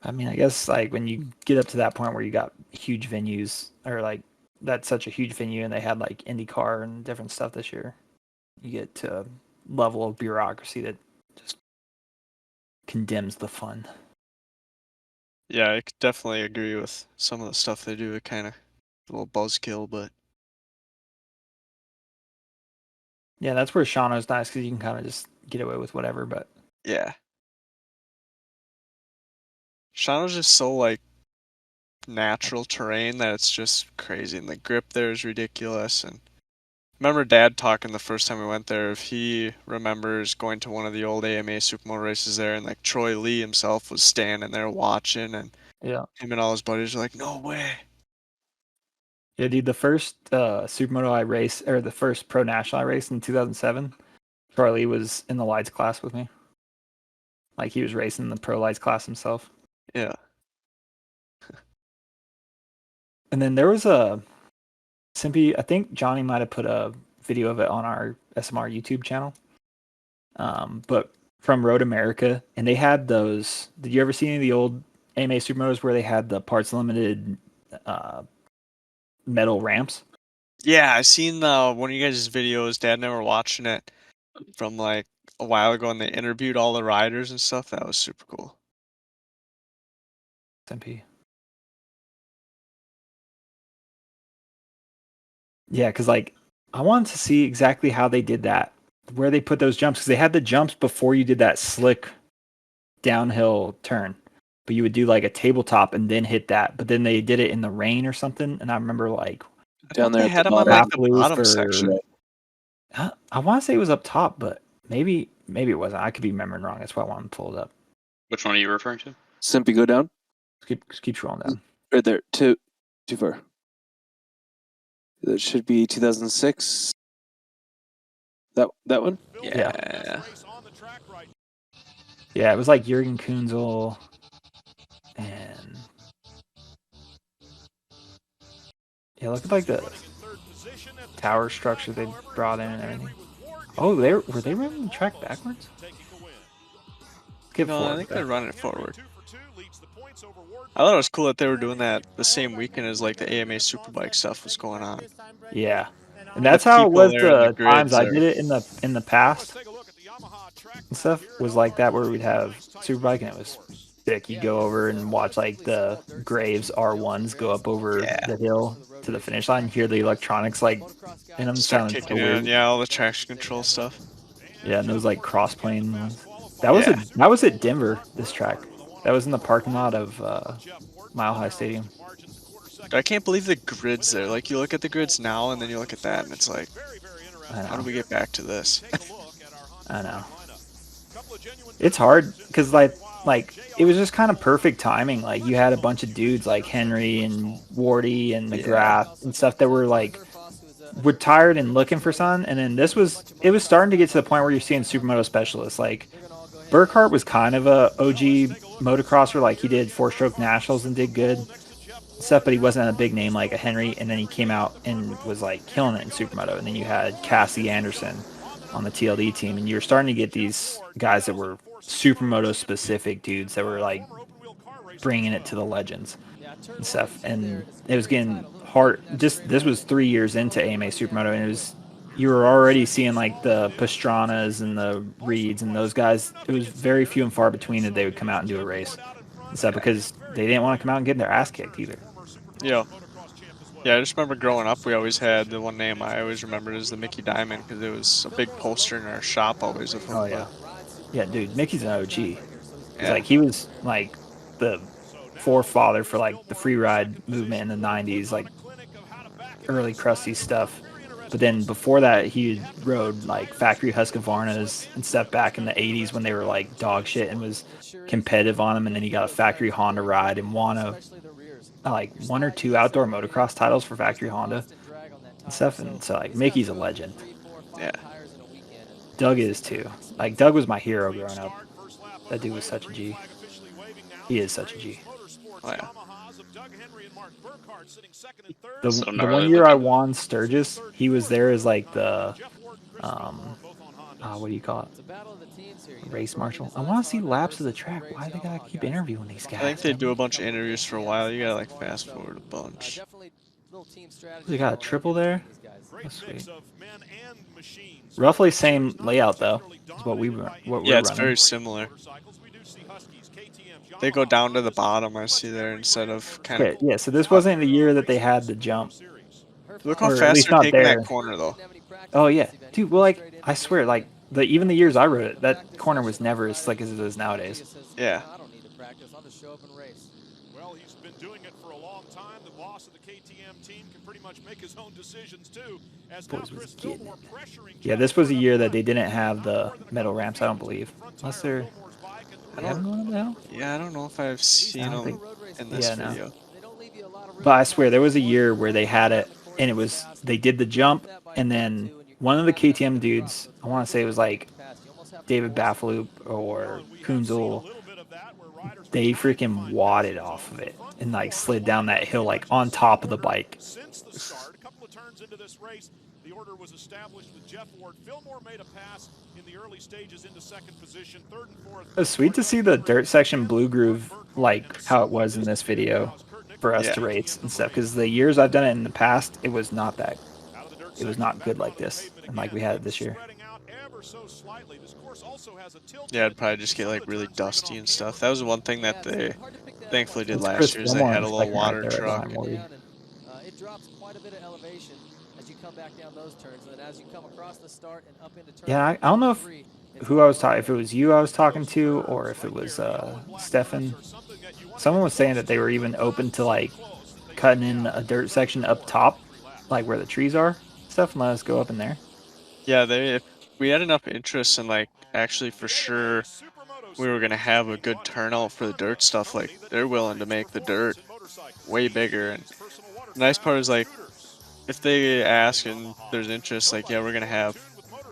I mean, I guess like when you get up to that point where you got huge venues, or like that's such a huge venue, and they had like IndyCar and different stuff this year, you get to a level of bureaucracy that just condemns the fun. Yeah, I could definitely agree with some of the stuff they do. It kind of a little buzzkill, but Yeah, that's where Shawano's nice because you can kind of just get away with whatever. But yeah. Shawano's just so like natural terrain that it's just crazy, and the grip there is ridiculous. And remember Dad talking the first time we went there, if he remembers going to one of the old AMA Supermoto races there, and like Troy Lee himself was standing there watching, and yeah, him and all his buddies were like, "No way!" yeah, dude, the first Supermoto I raced, or the first Pro National I raced in 2007, Charlie was in the lights class with me. Like he was racing the Pro Lights class himself. Yeah, And then there was a Simpy, I think Johnny might have put a video of it on our SMR YouTube channel. But from Road America, and they had those. Did you ever see any of the old AMA Supermotos where they had the parts limited metal ramps? Yeah, I seen one of you guys' videos. Dad and I were watching it from like a while ago, and they interviewed all the riders and stuff. That was super cool. SMP. Yeah, because like I wanted to see exactly how they did that, where they put those jumps, because they had the jumps before you did that slick downhill turn, but you would do like a tabletop and then hit that. But then they did it in the rain or something, and I remember like Down there They at had the them on like bottom. the Baffaloo bottom for section. I want to say it was up top, but maybe it wasn't. I could be remembering wrong. That's why I wanted to pull it up. Which one are you referring to? Simpy, go down. Just keep scrolling down. Right there. Too far. That should be 2006. That one? Yeah. Yeah, it was like Jurgen Kunzel and yeah, look at like the tower structure they brought in and everything. Oh, were they running the track backwards? Skip No, forward. I think they're running it forward. I thought it was cool that they were doing that the same weekend as like the AMA Superbike stuff was going on. Yeah, and that's The how it people was there and the the times grids I there. did it in the past. And stuff was like that where we'd have Superbike and it was sick. You'd go over and watch like the Graves R1s go up over the hill to the finish line and hear the electronics like in them Start sounded so kicking weird. in, yeah, all the traction control stuff. Yeah, and those like cross plane ones. That was at Denver, this track. That was in the parking lot of Mile High Stadium. I can't believe the grids there. Like you look at the grids now and then you look at that and it's like, I how do know. we get back to this? I know. It's hard because like it was just kind of perfect timing. Like you had a bunch of dudes like Henry and Wardy and McGrath and stuff that were like tired and looking for sun. And then it was starting to get to the point where you're seeing supermoto specialists. Like Burkhart was kind of a OG motocrosser. Like he did 4-stroke nationals and did good stuff, but he wasn't a big name like a Henry. And then he came out and was like killing it in supermoto. And then you had Cassie Anderson on the TLD team, and you were starting to get these guys that were supermoto specific dudes that were like bringing it to the legends and stuff. And it was getting hard. Just this was 3 years into AMA Supermoto, and you were already seeing like the Pastranas and the Reeds and those guys. It was very few and far between that they would come out and do a race and stuff because they didn't want to come out and get their ass kicked either. Yeah. Yeah, I just remember growing up, we always had the one name I always remembered is the Mickey Diamond because it was a big poster in our shop always of him. Oh yeah, yeah, dude, Mickey's an OG. Yeah. Like he was like the forefather for like the free ride movement in the 90s, like early crusty stuff. But then before that, he rode like factory Husqvarnas and stuff back in the 80s when they were like dog shit and was competitive on them. And then he got a factory Honda ride and won like 1 or 2 outdoor motocross titles for factory Honda and stuff. And so like Mickey's a legend. Yeah. Doug is too. Like Doug was my hero growing up. That dude was such a G. He is such a G. Oh, yeah. The So one gnarly year I looking. won Sturgis, he was there as like the what do you call it? Race marshal. I want to see laps of the track. Why they gotta keep interviewing these guys? I think they do a bunch of interviews for a while. You gotta like fast forward a bunch. They got a triple there. That's sweet. Roughly same layout though. Is what we're Yeah, it's running. very similar. They go down to the bottom, I see there, instead of kind of. Okay, yeah. So this wasn't the year that they had the jump. Look how or at fast least they're not taking there. that corner, though. Oh yeah, dude. Well, like I swear, like even the years I rode it, that corner was never as slick as it is nowadays. Yeah. Well, he's been doing it for a long time. The boss of the KTM team can pretty much make his own decisions too. As now Boys was Chris getting Fillmore it. pressuring Yeah, this was a year that they didn't have the metal ramps. I don't believe, unless they're. I They have them on now. Yeah, I don't know if I've seen I don't them think- in this yeah, no. video. But I swear there was a year where they had it, and it was they did the jump, and then one of the KTM dudes, I want to say it was like David Baffaloop or Kunzel, they freaking wadded off of it and like slid down that hill like on top of the bike. turns into this race. The order was established with Jeff Ward. Fillmore made a pass in the early stages into second position. Third and fourth. It was sweet to see the dirt section blue groove like how it was in this video for us to race and stuff. Because the years I've done it in the past, it was not that. It was not good like this, and like we had it this year. Yeah, it'd probably just get like really dusty and stuff. That was one thing that they thankfully did It's last Chris year is they Fillmore had a in little second right water there truck. behind Morty. It drops quite a bit of elevation as you come back down those turns, and then as you come across the start and up into turn. Yeah, I don't know who I was talking. If it was you I was talking to, or if it was Stefan. Someone was saying that they were even open to like cutting in a dirt section up top, like where the trees are, stuff, and let us go up in there. Yeah, if we had enough interest and like actually for sure we were gonna have a good turnout for the dirt stuff, like they're willing to make the dirt way bigger. And the nice part is like if they ask and there's interest, like yeah, we're gonna have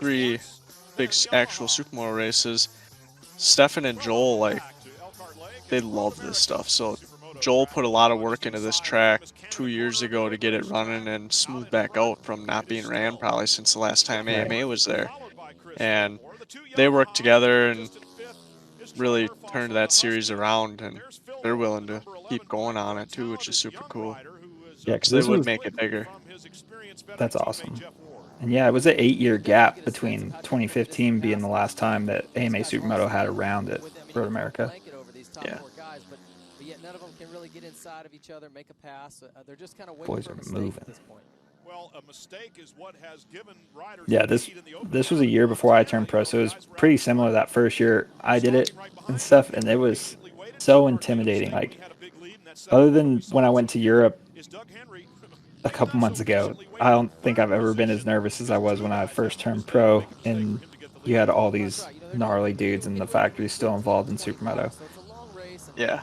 3 big actual supermoto races. Stefan and Joel, like they love this stuff. So Joel put a lot of work into this track 2 years ago to get it running and smooth back out from not being ran probably since the last time AMA was there. And they worked together and really turned that series around, and they're willing to keep going on it too, which is super cool. Yeah, because they would make it bigger. That's awesome. And yeah, it was an 8-year gap between 2015 being the last time that AMA Supermoto had a round at Road America. Yeah. But yet none of them can really get inside of each other, make a pass. They're just kind of waiting Boys for a are mistake moving. at this point. Well, a mistake is what has given riders Yeah, this was a year before I turned pro, so it was pretty similar to that first year I did it and stuff, and it was so intimidating. Like, other than when I went to Europe a couple months ago, I don't think I've ever been as nervous as I was when I first turned pro, and you had all these gnarly dudes in the factory still involved in Supermoto. Yeah.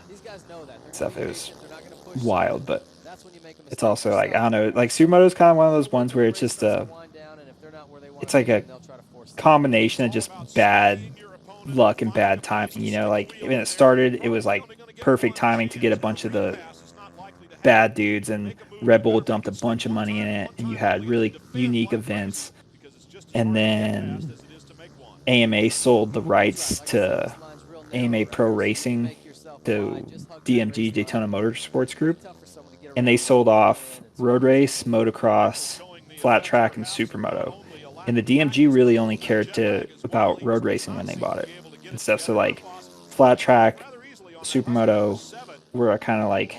Stuff, it was wild, but it's also like, I don't know, like Supermoto is kind of one of those ones where it's just it's like a combination of just bad luck and bad timing, you know, like when it started, it was like perfect timing to get a bunch of the bad dudes, and Red Bull dumped a bunch of money in it, and you had really unique events, and then AMA sold the rights to AMA Pro Racing to DMG, Daytona Motorsports Group, and they sold off road race, motocross, flat track, and supermoto. And the DMG really only cared about road racing when they bought it and stuff. So like flat track, supermoto were kind of like,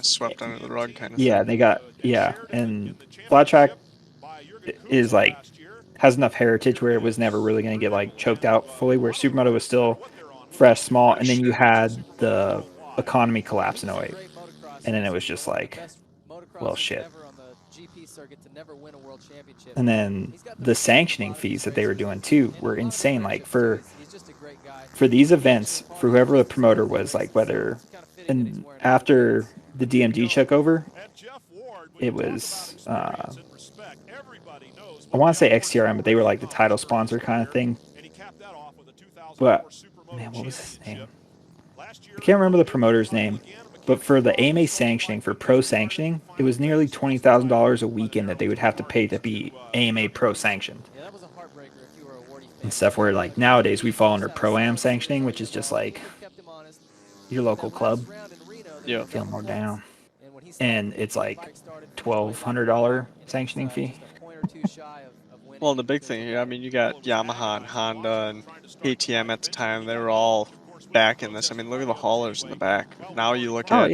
swept under the rug kind of yeah, thing. and flat track is like has enough heritage where it was never really going to get like choked out fully, where supermoto was still fresh, small, and then you had the economy collapse in 08, and then it was just like, well, shit. And then the sanctioning fees that they were doing too were insane. Like for these events, for whoever the promoter was, like whether, and after the DMG took over, it was I want to say XTRM, but they were like the title sponsor kind of thing. But man, what was his name? I can't remember the promoter's name. But for the AMA sanctioning, for pro sanctioning, it was nearly $20,000 a weekend that they would have to pay to be AMA pro sanctioned. And stuff where like nowadays we fall under pro-am sanctioning, which is just like your local club. Yeah. Feel more down. And it's like $1,200 sanctioning fee. Well, the big thing here, I mean, you got Yamaha and Honda and KTM at the time. They were all back in this. I mean, look at the haulers in the back. Now you look at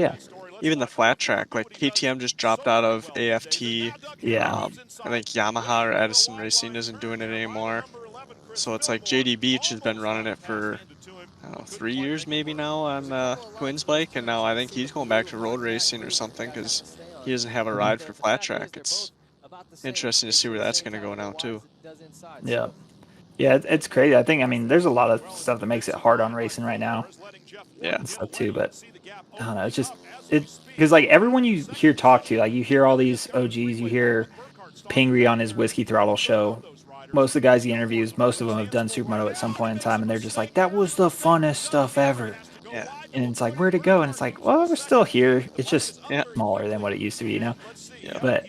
even the flat track. Like KTM just dropped out of AFT. Yeah. I think Yamaha or Edison Racing isn't doing it anymore. So it's like JD Beach has been running it for, I don't know, 3 years maybe now on Twins bike, and now I think he's going back to road racing or something because he doesn't have a ride for flat track. It's interesting to see where that's going to go now too. Yeah. Yeah, it's crazy. I mean, there's a lot of stuff that makes it hard on racing right now. Yeah. And stuff too, but I don't know. It's just, because like everyone you hear talk to, like you hear all these OGs, you hear Pingree on his Whiskey Throttle show. Most of the guys he interviews, most of them have done Supermoto at some point in time, and they're just like, that was the funnest stuff ever. Yeah. And it's like, where'd it go? And it's like, well, we're still here. It's just smaller than what it used to be, you know? Yeah. But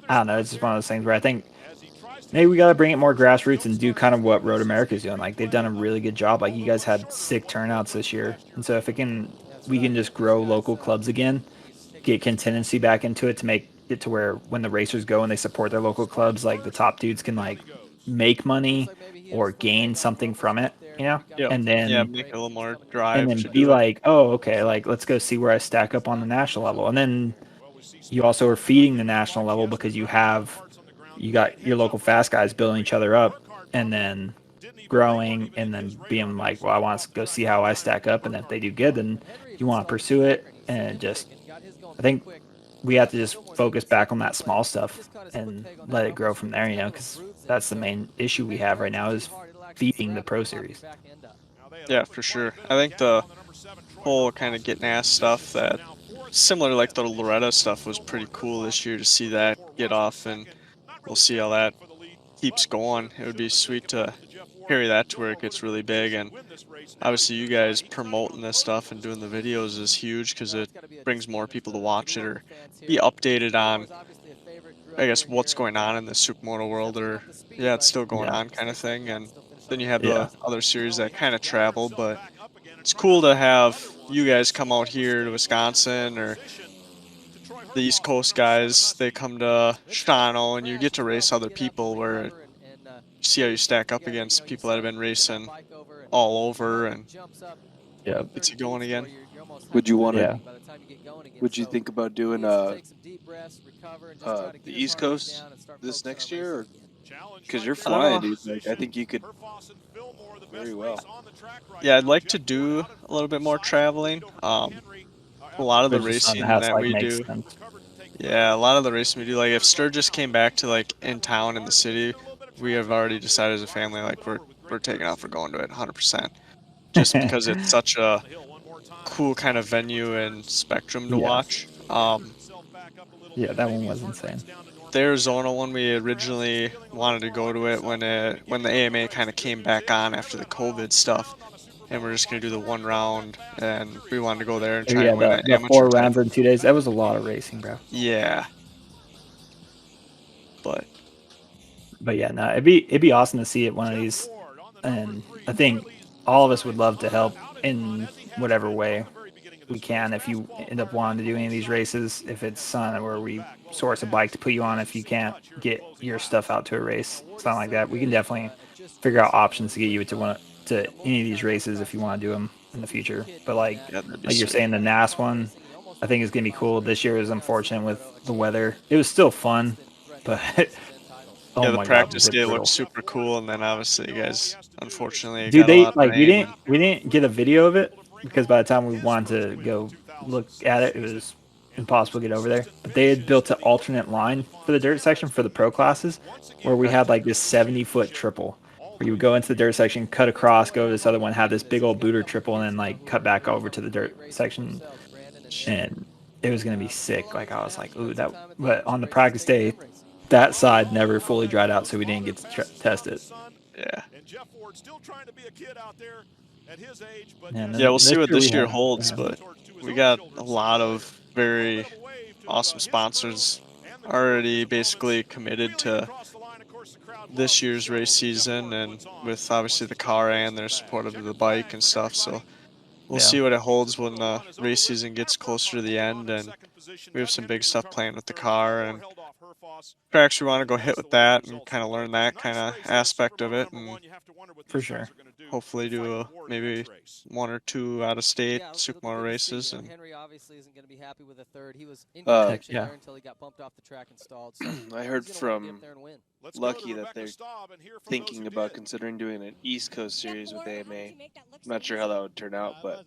I don't know. It's just one of those things where I think maybe we got to bring it more grassroots and do kind of what Road America's doing. Like they've done a really good job. Like you guys had sick turnouts this year, and so if we can just grow local clubs again, get contingency back into it to make it to where when the racers go and they support their local clubs, like the top dudes can like make money or gain something from it, you know, Yep. and Yeah, then make a little more drive to be do it. like, oh, okay, like let's go see where I stack up on the national level, and then you also are feeding the national level because you got your local fast guys building each other up, and then growing, and then being like, well, I want to go see how I stack up, and if they do good, then you want to pursue it, and just I think we have to just focus back on that small stuff and let it grow from there, you know, because that's the main issue we have right now is feeding the Pro Series. Yeah, for sure. I think the whole kind of getting ass stuff that similar like the Loretta stuff was pretty cool this year to see that get off, and we'll see how that keeps going. It would be sweet to carry that to where it gets really big, and obviously you guys promoting this stuff and doing the videos is huge because it brings more people to watch it or be updated on, I guess, what's going on in the Supermoto world, or yeah, it's still going Yeah. on kind of thing. And then you have Yeah. the other series that kind of travel, but it's cool to have you guys come out here to Wisconsin, or the East Coast guys, they come to Shano and you get to race other people where you see how you stack up against people that have been racing all over and Yeah. gets you going again. Would you want to? Yeah. Would you think about doing the East Coast this next year? Because you're flying, Uh, dude. Like I think you could very well. yeah, I'd like to do a little bit more traveling. A lot of the There's just something that racing has to that like we make do, sense. yeah, a lot of the racing we do, like if Sturgis came back to like in town in the city, we have already decided as a family like we're taking off, we're going to it 100%. Just because it's such a cool kind of venue and spectrum to Yeah. watch. Yeah, that one was insane. The Arizona one, we originally wanted to go to it when the AMA kind of came back on after the COVID stuff, and we're just gonna do the one round, and we wanted to go there and try Yeah, and win an the amateur 4 rounds title. in 2 days, that was a lot of racing, bro. Yeah, but But yeah, no, it'd be awesome to see it one of these, and I think all of us would love to help in whatever way we can. If you end up wanting to do any of these races, if it's where we source a bike to put you on, if you can't get your stuff out to a race, something like that, we can definitely figure out options to get you to any of these races if you want to do them in the future. But yeah, that'd be like you're sweet. saying, the NAS one, I think is gonna be cool. This year was unfortunate with the weather. It was still fun, but oh Yeah, the my god, was practice it day looked brutal. super cool, and then obviously you guys unfortunately Dude, got a they lot of like rain. And we didn't get a video of it because by the time we wanted to go look at it, it was impossible to get over there. But they had built an alternate line for the dirt section for the pro classes where we okay, had like this 70-foot triple where you would go into the dirt section, cut across, go to this other one, have this big old booter triple, and then like cut back over to the dirt section, and it was gonna be sick. Like I was like, ooh, that. But on the practice day, that side never fully dried out, so we didn't get to test it. yeah, And yeah, then we'll see this what year we this year have, holds, yeah, but we got a lot of very awesome sponsors already basically committed to this year's race season, and with obviously the car and their support of the bike and stuff. So we'll yeah, see what it holds when the race season gets closer to the end, and we have some big stuff planned with the car and tracks we want to go hit with that and kind of learn that kind of aspect of it, and for sure. hopefully do maybe one or two out of state supermoto races. And Uh, Heck yeah. I heard from Lucky that they're thinking about considering doing an East Coast series with AMA. I'm not sure how that would turn out, but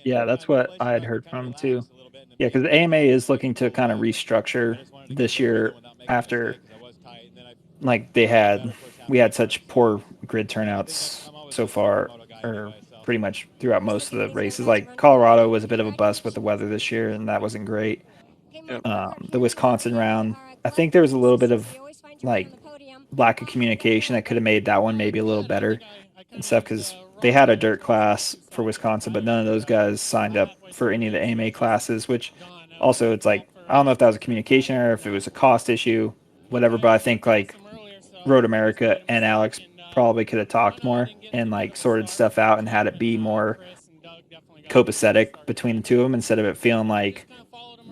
Yeah, that's what I had heard from too. Yeah, because the AMA is looking to kind of restructure this year after like we had such poor grid turnouts so far, or pretty much throughout most of the races. Like Colorado was a bit of a bust with the weather this year, and that wasn't great. yep, The Wisconsin round, I think there was a little bit of like lack of communication that could have made that one maybe a little better and stuff because they had a dirt class for Wisconsin, but none of those guys signed up for any of the AMA classes. Which also, it's like I don't know if that was a communication error, if it was a cost issue, whatever. But I think like Road America and Alex probably could have talked more and like sorted stuff out and had it be more copacetic between the two of them instead of it feeling like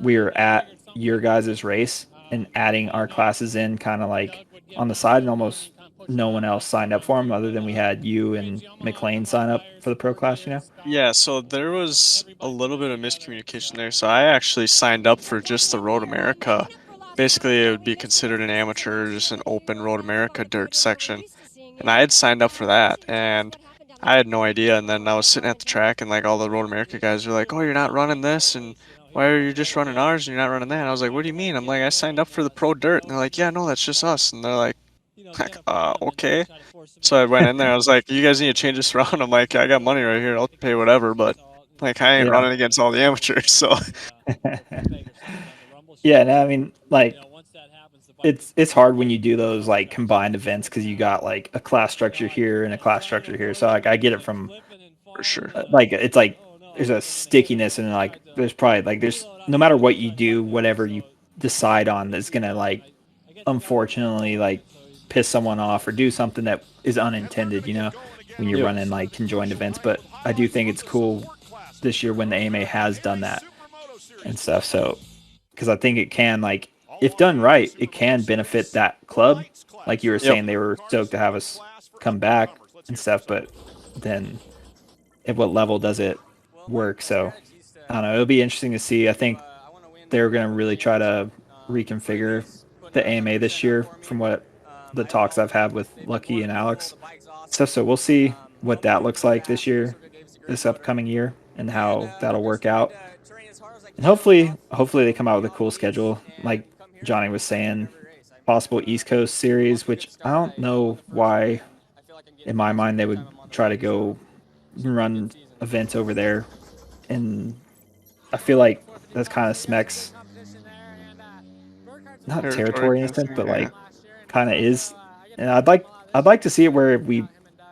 we were at your guys' race and adding our classes in kind of like on the side, and almost no one else signed up for them other than we had you and McLean sign up for the pro class, you know? Yeah, so there was a little bit of miscommunication there. So I actually signed up for just the Road America. Basically, it would be considered an amateur, just an open Road America dirt section. And I had signed up for that, and I had no idea. And then I was sitting at the track, and like all the Road America guys were like, "Oh, you're not running this, and why are you just running ours and you're not running that?" And I was like, "What do you mean?" I'm like, "I signed up for the pro dirt," and they're like, "Yeah, no, that's just us." And they're like, okay. So I went in there. I was like, "You guys need to change this around." I'm like, "I got money right here. I'll pay whatever." But like, I ain't Yeah. running against all the amateurs. So Yeah, no, I mean, like, it's hard when you do those like combined events because you got like a class structure here and a class structure here. So like I get it from for sure. like it's like there's a stickiness and like there's probably like there's no matter what you do, whatever you decide on that's gonna like unfortunately like piss someone off or do something that is unintended, you know, when you're Yep. running like conjoined events. But I do think it's cool this year when the AMA has done that and stuff. So because I think it can like if done right, it can benefit that club. Like you were Yep. saying, they were stoked to have us come back and stuff, but then at what level does it work? So I don't know. It'll be interesting to see. I think they're going to really try to reconfigure the AMA this year from what the talks I've had with Lucky and Alex stuff. So we'll see what that looks like this year, this upcoming year, and how that'll work out. And hopefully they come out with a cool schedule, like Johnny was saying, possible East Coast series, which I don't know why, in my mind, they would try to go run events over there, and I feel like that's kind of Smec's not Territory territory in a kind of sense, thing. but Yeah. like kind of is. And I'd like to see it where we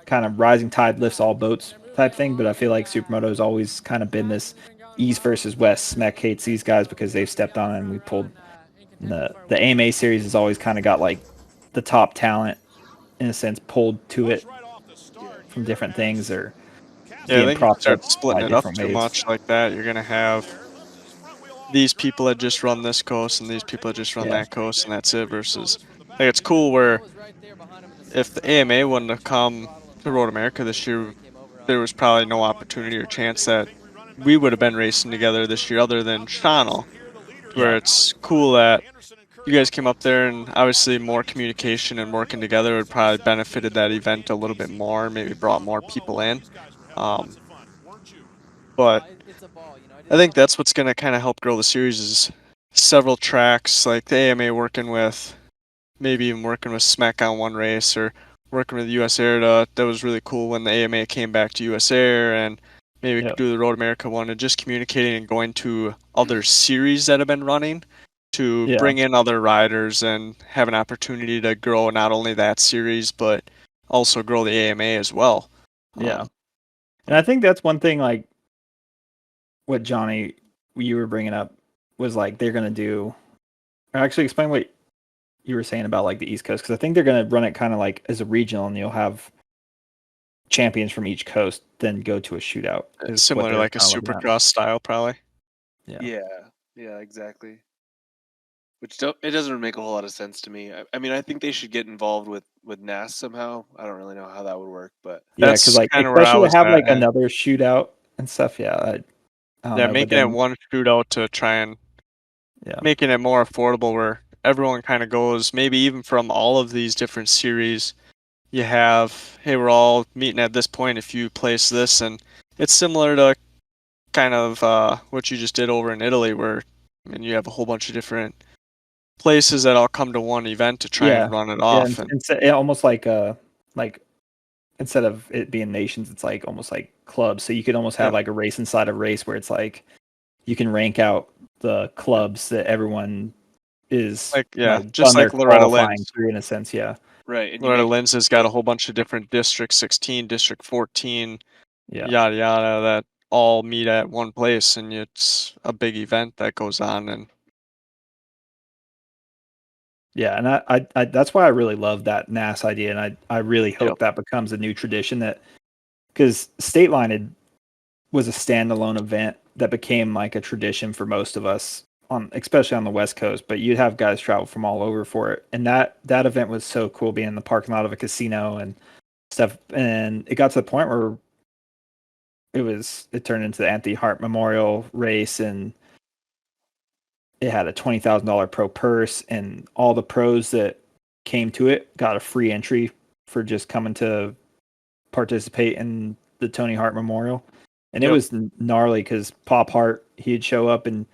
kind of rising tide lifts all boats type thing. But I feel like Supermoto has always kind of been this East versus West. Smec hates these guys because they've stepped on it and we pulled the AMA series has always kind of got like the top talent in a sense pulled to it from different things or Yeah, I being think if you propped start up by splitting it up different too waves. much like that, you're gonna have these people that just run this coast and these people that just run Yeah, that coast, and that's it. Versus, like, it's cool where if the AMA wouldn't have come to Road America this year, there was probably no opportunity or chance that we would have been racing together this year other than Shawano, to where yeah, it's cool that you guys came up there, and obviously more communication and working together would probably benefited that event a little bit more, maybe brought more people in. Um, but I think that's what's going to kind of help grow the series is several tracks like the AMA working with, maybe even working with Smack on one race or working with US Air. That was really cool when the AMA came back to US Air, and maybe we yeah, could do the Road America one, and just communicating and going to other series that have been running to yeah, bring in other riders and have an opportunity to grow not only that series but also grow the AMA as well. yeah. Um, And I think that's one thing like what Johnny you were bringing up was like they're gonna do. Or actually, explain what you were saying about like the East Coast because I think they're gonna run it kind of like as a regional, and you'll have champions from each coast then go to a shootout. Is what Similar to they're like a kind of looking at. Supercross style, probably. Yeah, Yeah, exactly. Which it doesn't make a whole lot of sense to me. I mean, I think they should get involved with NAS somehow. I don't really know how that would work, but yeah, because That's like kind of where I especially to was have at. like another shootout and stuff. Yeah, I don't Yeah, know, but making it then one shootout to try and yeah, making it more affordable where everyone kind of goes, maybe even from all of these different series, you have, hey, we're all meeting at this point if you place this. And it's similar to kind of what you just did over in Italy, where I mean, you have a whole bunch of different places that all come to one event to try and yeah, run it yeah, off. And almost like instead of it being nations, it's like almost like clubs. So you could almost have yep, like a race inside a race where it's like you can rank out the clubs that everyone is like, yeah, done just their like Loretta qualifying Lynn's. through in a sense. Yeah, right, and you Loretta make Lynn's has got a whole bunch of different District 16, District 14, yeah, yada yada, that all meet at one place, and it's a big event that goes on. And Yeah, and I that's why I really love that NAS idea, and I really hope that becomes a new tradition, that because State Line was a standalone event that became like a tradition for most of us on, especially on the West Coast. But you'd have guys travel from all over for it, and that event was so cool, being in the parking lot of a casino and stuff. And it got to the point where it turned into the Anthony Hart Memorial race, and it had a $20,000 pro purse, and all the pros that came to it got a free entry for just coming to participate in the Tony Hart Memorial. And it was gnarly because Pop Hart, he'd show up and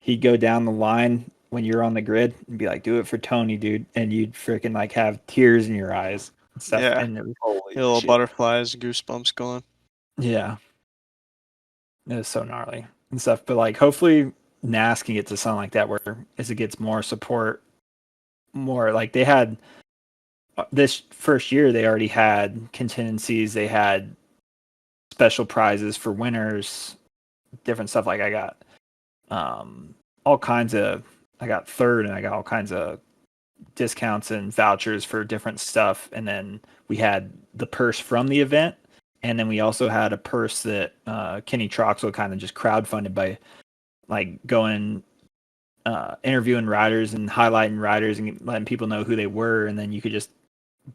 he'd go down the line when you're on the grid and be like, "Do it for Tony, dude," and you'd freaking like have tears in your eyes and stuff. Yeah. And it was, Little butterflies, goosebumps going. yeah, it was so gnarly and stuff. But like, hopefully NAS can get to something like that, where as it gets more support, more like they had this first year, they already had contingencies, they had special prizes for winners, different stuff. Like I got all kinds of, I got third, and I got all kinds of discounts and vouchers for different stuff. And then we had the purse from the event, and then we also had a purse that Kenny Troxel kind of just crowdfunded by like going interviewing riders and highlighting riders and letting people know who they were, and then you could just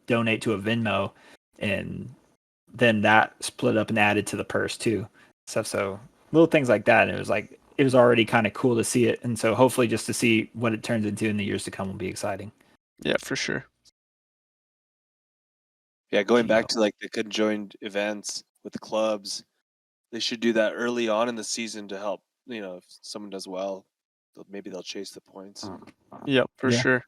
donate to a Venmo, and then that split up and added to the purse too. So little things like that. And it was already kind of cool to see it, and so hopefully just to see what it turns into in the years to come will be exciting. Yeah, for sure. Yeah, going back to like the conjoined events with the clubs, they should do that early on in the season to help. If someone does well, maybe they'll chase the points. Yep, for sure.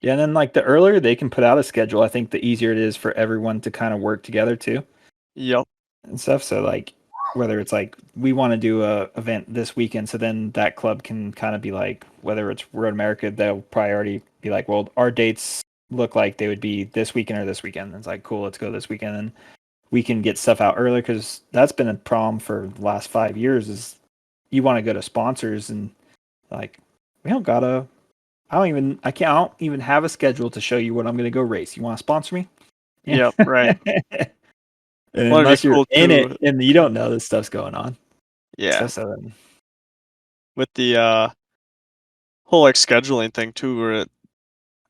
Yeah, and then like the earlier they can put out a schedule, I think the easier it is for everyone to kind of work together too. Yep. And stuff. So like whether it's like we want to do a event this weekend, so then that club can kind of be like, whether it's Road America, they'll probably already be like, well, our dates look like they would be this weekend or this weekend. And it's like, cool, let's go this weekend, and we can get stuff out earlier, because that's been a problem for the last 5 years. Is you want to go to sponsors and like, we don't gotta. I don't even have a schedule to show you what I'm going to go race. You want to sponsor me? Yeah. Yep, right. Unless you're in it and you don't know this stuff's going on. Yeah. With the whole like scheduling thing too, where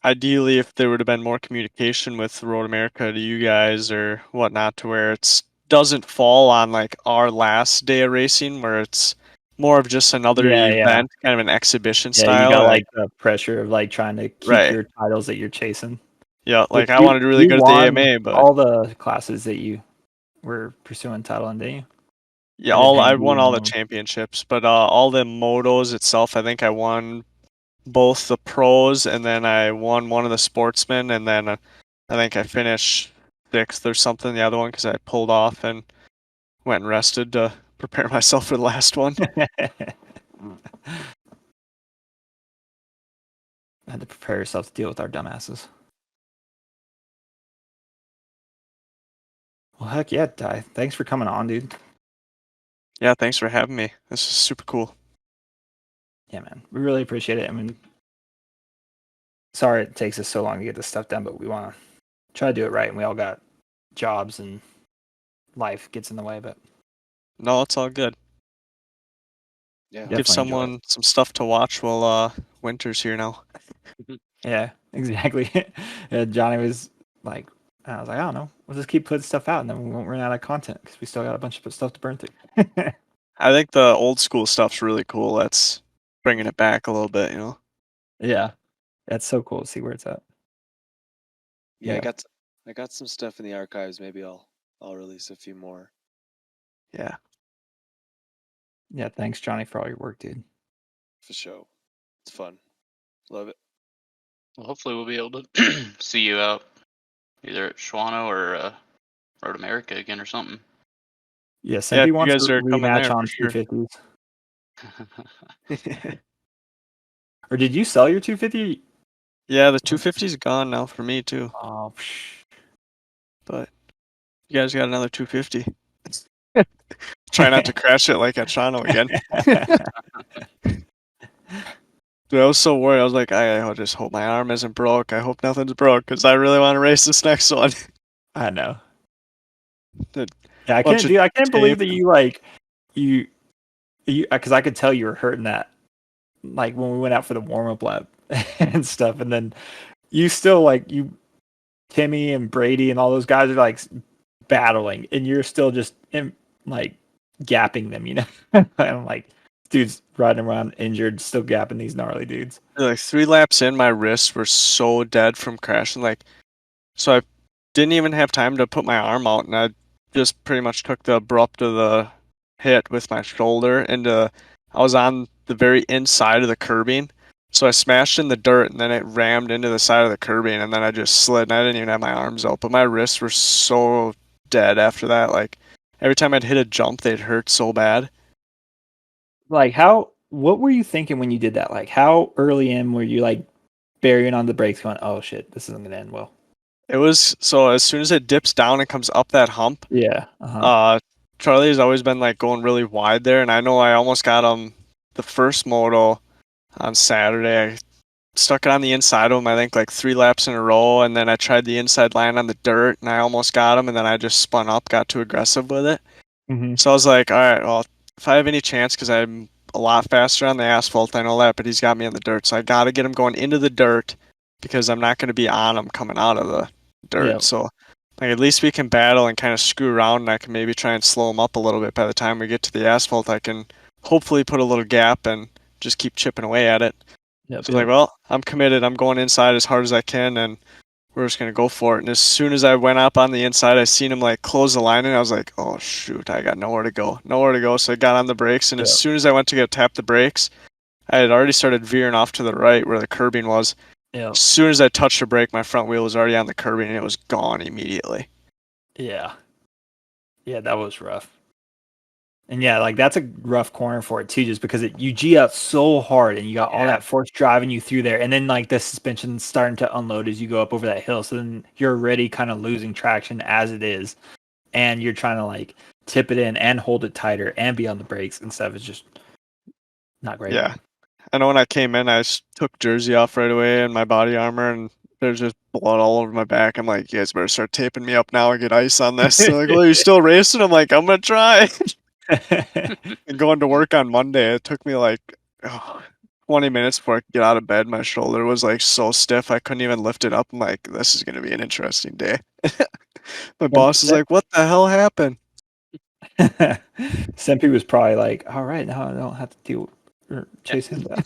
ideally if there would have been more communication with Road America to you guys or whatnot, to where it doesn't fall on like our last day of racing, where it's more of just another event, kind of an exhibition style. You got like the pressure of like trying to keep your titles that you're chasing. Yeah, like I wanted really good at the AMA, but all the classes that you were pursuing title in, didn't you? Yeah, I won all the championships, but all the motos itself, I think I won both the pros, and then I won one of the sportsmen, and then I think I finished 6th or something, the other one, because I pulled off and went and rested to prepare myself for the last one. Had to prepare yourself to deal with our dumbasses. Well, heck yeah, Ty. Thanks for coming on, dude. Yeah, thanks for having me. This is super cool. Yeah, man. We really appreciate it. I mean, sorry it takes us so long to get this stuff done, but we want to try to do it right, and we all got jobs and life gets in the way, but no, it's all good. Yeah, give someone some stuff to watch while winter's here now. Yeah, exactly. Johnny was like, I was like, I don't know, we'll just keep putting stuff out, and then we won't run out of content because we still got a bunch of stuff to burn through. I think the old school stuff's really cool. That's bringing it back a little bit, you know. Yeah, that's so cool to see where it's at. Yeah, I got some stuff in the archives. Maybe I'll release a few more. Yeah. Yeah, thanks, Johnny, for all your work, dude. For sure. It's fun. Love it. Well, hopefully we'll be able to see you out either at Schwano or Road America again or something. Yeah, Simpy wants you guys to are coming rematch there on for sure. 250s. Or did you sell your 250? Yeah, the 250's gone now for me too. Oh, but you guys got another 250. Try not to crash it like at Shano again. Dude, I was so worried. I was like, I just hope my arm isn't broke. I hope nothing's broke because I really want to race this next one. I know. The Yeah, bunch of I can't believe tape that and- you like you because I could tell you were hurting that like when we went out for the warm up lap and stuff, and then you still like Timmy and Brady and all those guys are like battling, and you're still just like gapping them, you know. And I'm like, dude's riding around injured, still gapping these gnarly dudes. Like 3 laps in, my wrists were so dead from crashing. Like, so I didn't even have time to put my arm out, and I just pretty much took the abrupt of the hit with my shoulder into. I was on the very inside of the curbing, so I smashed in the dirt, and then it rammed into the side of the curbing, and then I just slid, and I didn't even have my arms out. But my wrists were so dead after that. Like, every time I'd hit a jump, they'd hurt so bad. Like, what were you thinking when you did that? Like, how early in were you like burying on the brakes, going, "Oh shit, this isn't gonna end well"? It was so as soon as it dips down and comes up that hump, Yeah. Uh-huh. Charlie has always been like going really wide there, and I know I almost got him the first moto on Saturday. I stuck it on the inside of him, I think like 3 laps in a row, and then I tried the inside line on the dirt, and I almost got him, and then I just spun up, got too aggressive with it. Mm-hmm. So I was like, all right, well, if I have any chance, because I'm a lot faster on the asphalt, I know that, but he's got me on the dirt, so I got to get him going into the dirt because I'm not going to be on him coming out of the dirt. Yeah. So like at least we can battle and kind of screw around, and I can maybe try and slow him up a little bit. By the time we get to the asphalt, I can hopefully put a little gap and just keep chipping away at it. Yep, So like, well, I'm committed. I'm going inside as hard as I can, and we're just gonna go for it. And as soon as I went up on the inside, I seen him like close the line, and I was like, oh shoot, I got nowhere to go. So I got on the brakes, and as Yep. soon as I went to tap the brakes, I had already started veering off to the right where the curbing was. Yeah. As soon as I touched the brake, my front wheel was already on the curbing, and it was gone immediately. Yeah. Yeah, that was rough. And yeah, like that's a rough corner for it too, just because you G out so hard and you got all that force driving you through there, and then like the suspension's starting to unload as you go up over that hill. So then you're already kind of losing traction as it is, and you're trying to like tip it in and hold it tighter and be on the brakes and stuff. It's just not great. Yeah. I know when I came in, I took jersey off right away and my body armor, and there's just blood all over my back. I'm like, you guys better start taping me up now and get ice on this. They're like, well, you're still racing? I'm like, I'm going to try. And going to work on Monday, it took me like 20 minutes before I could get out of bed. My shoulder was like so stiff, I couldn't even lift it up. I'm like, this is going to be an interesting day. My boss is like, what the hell happened? Sempy was probably like, all right, now I don't have to deal or chase him down.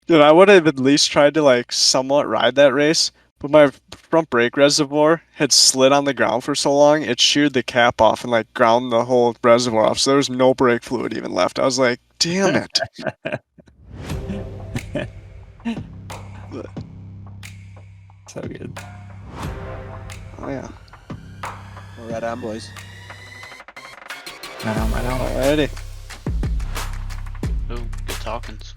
Dude, I would have at least tried to like somewhat ride that race, but my front brake reservoir had slid on the ground for so long, it sheared the cap off and like ground the whole reservoir off, so there was no brake fluid even left. I was like, damn it. So good. Oh yeah. We're right on, boys. Right on. Alrighty. Oh, good talkings.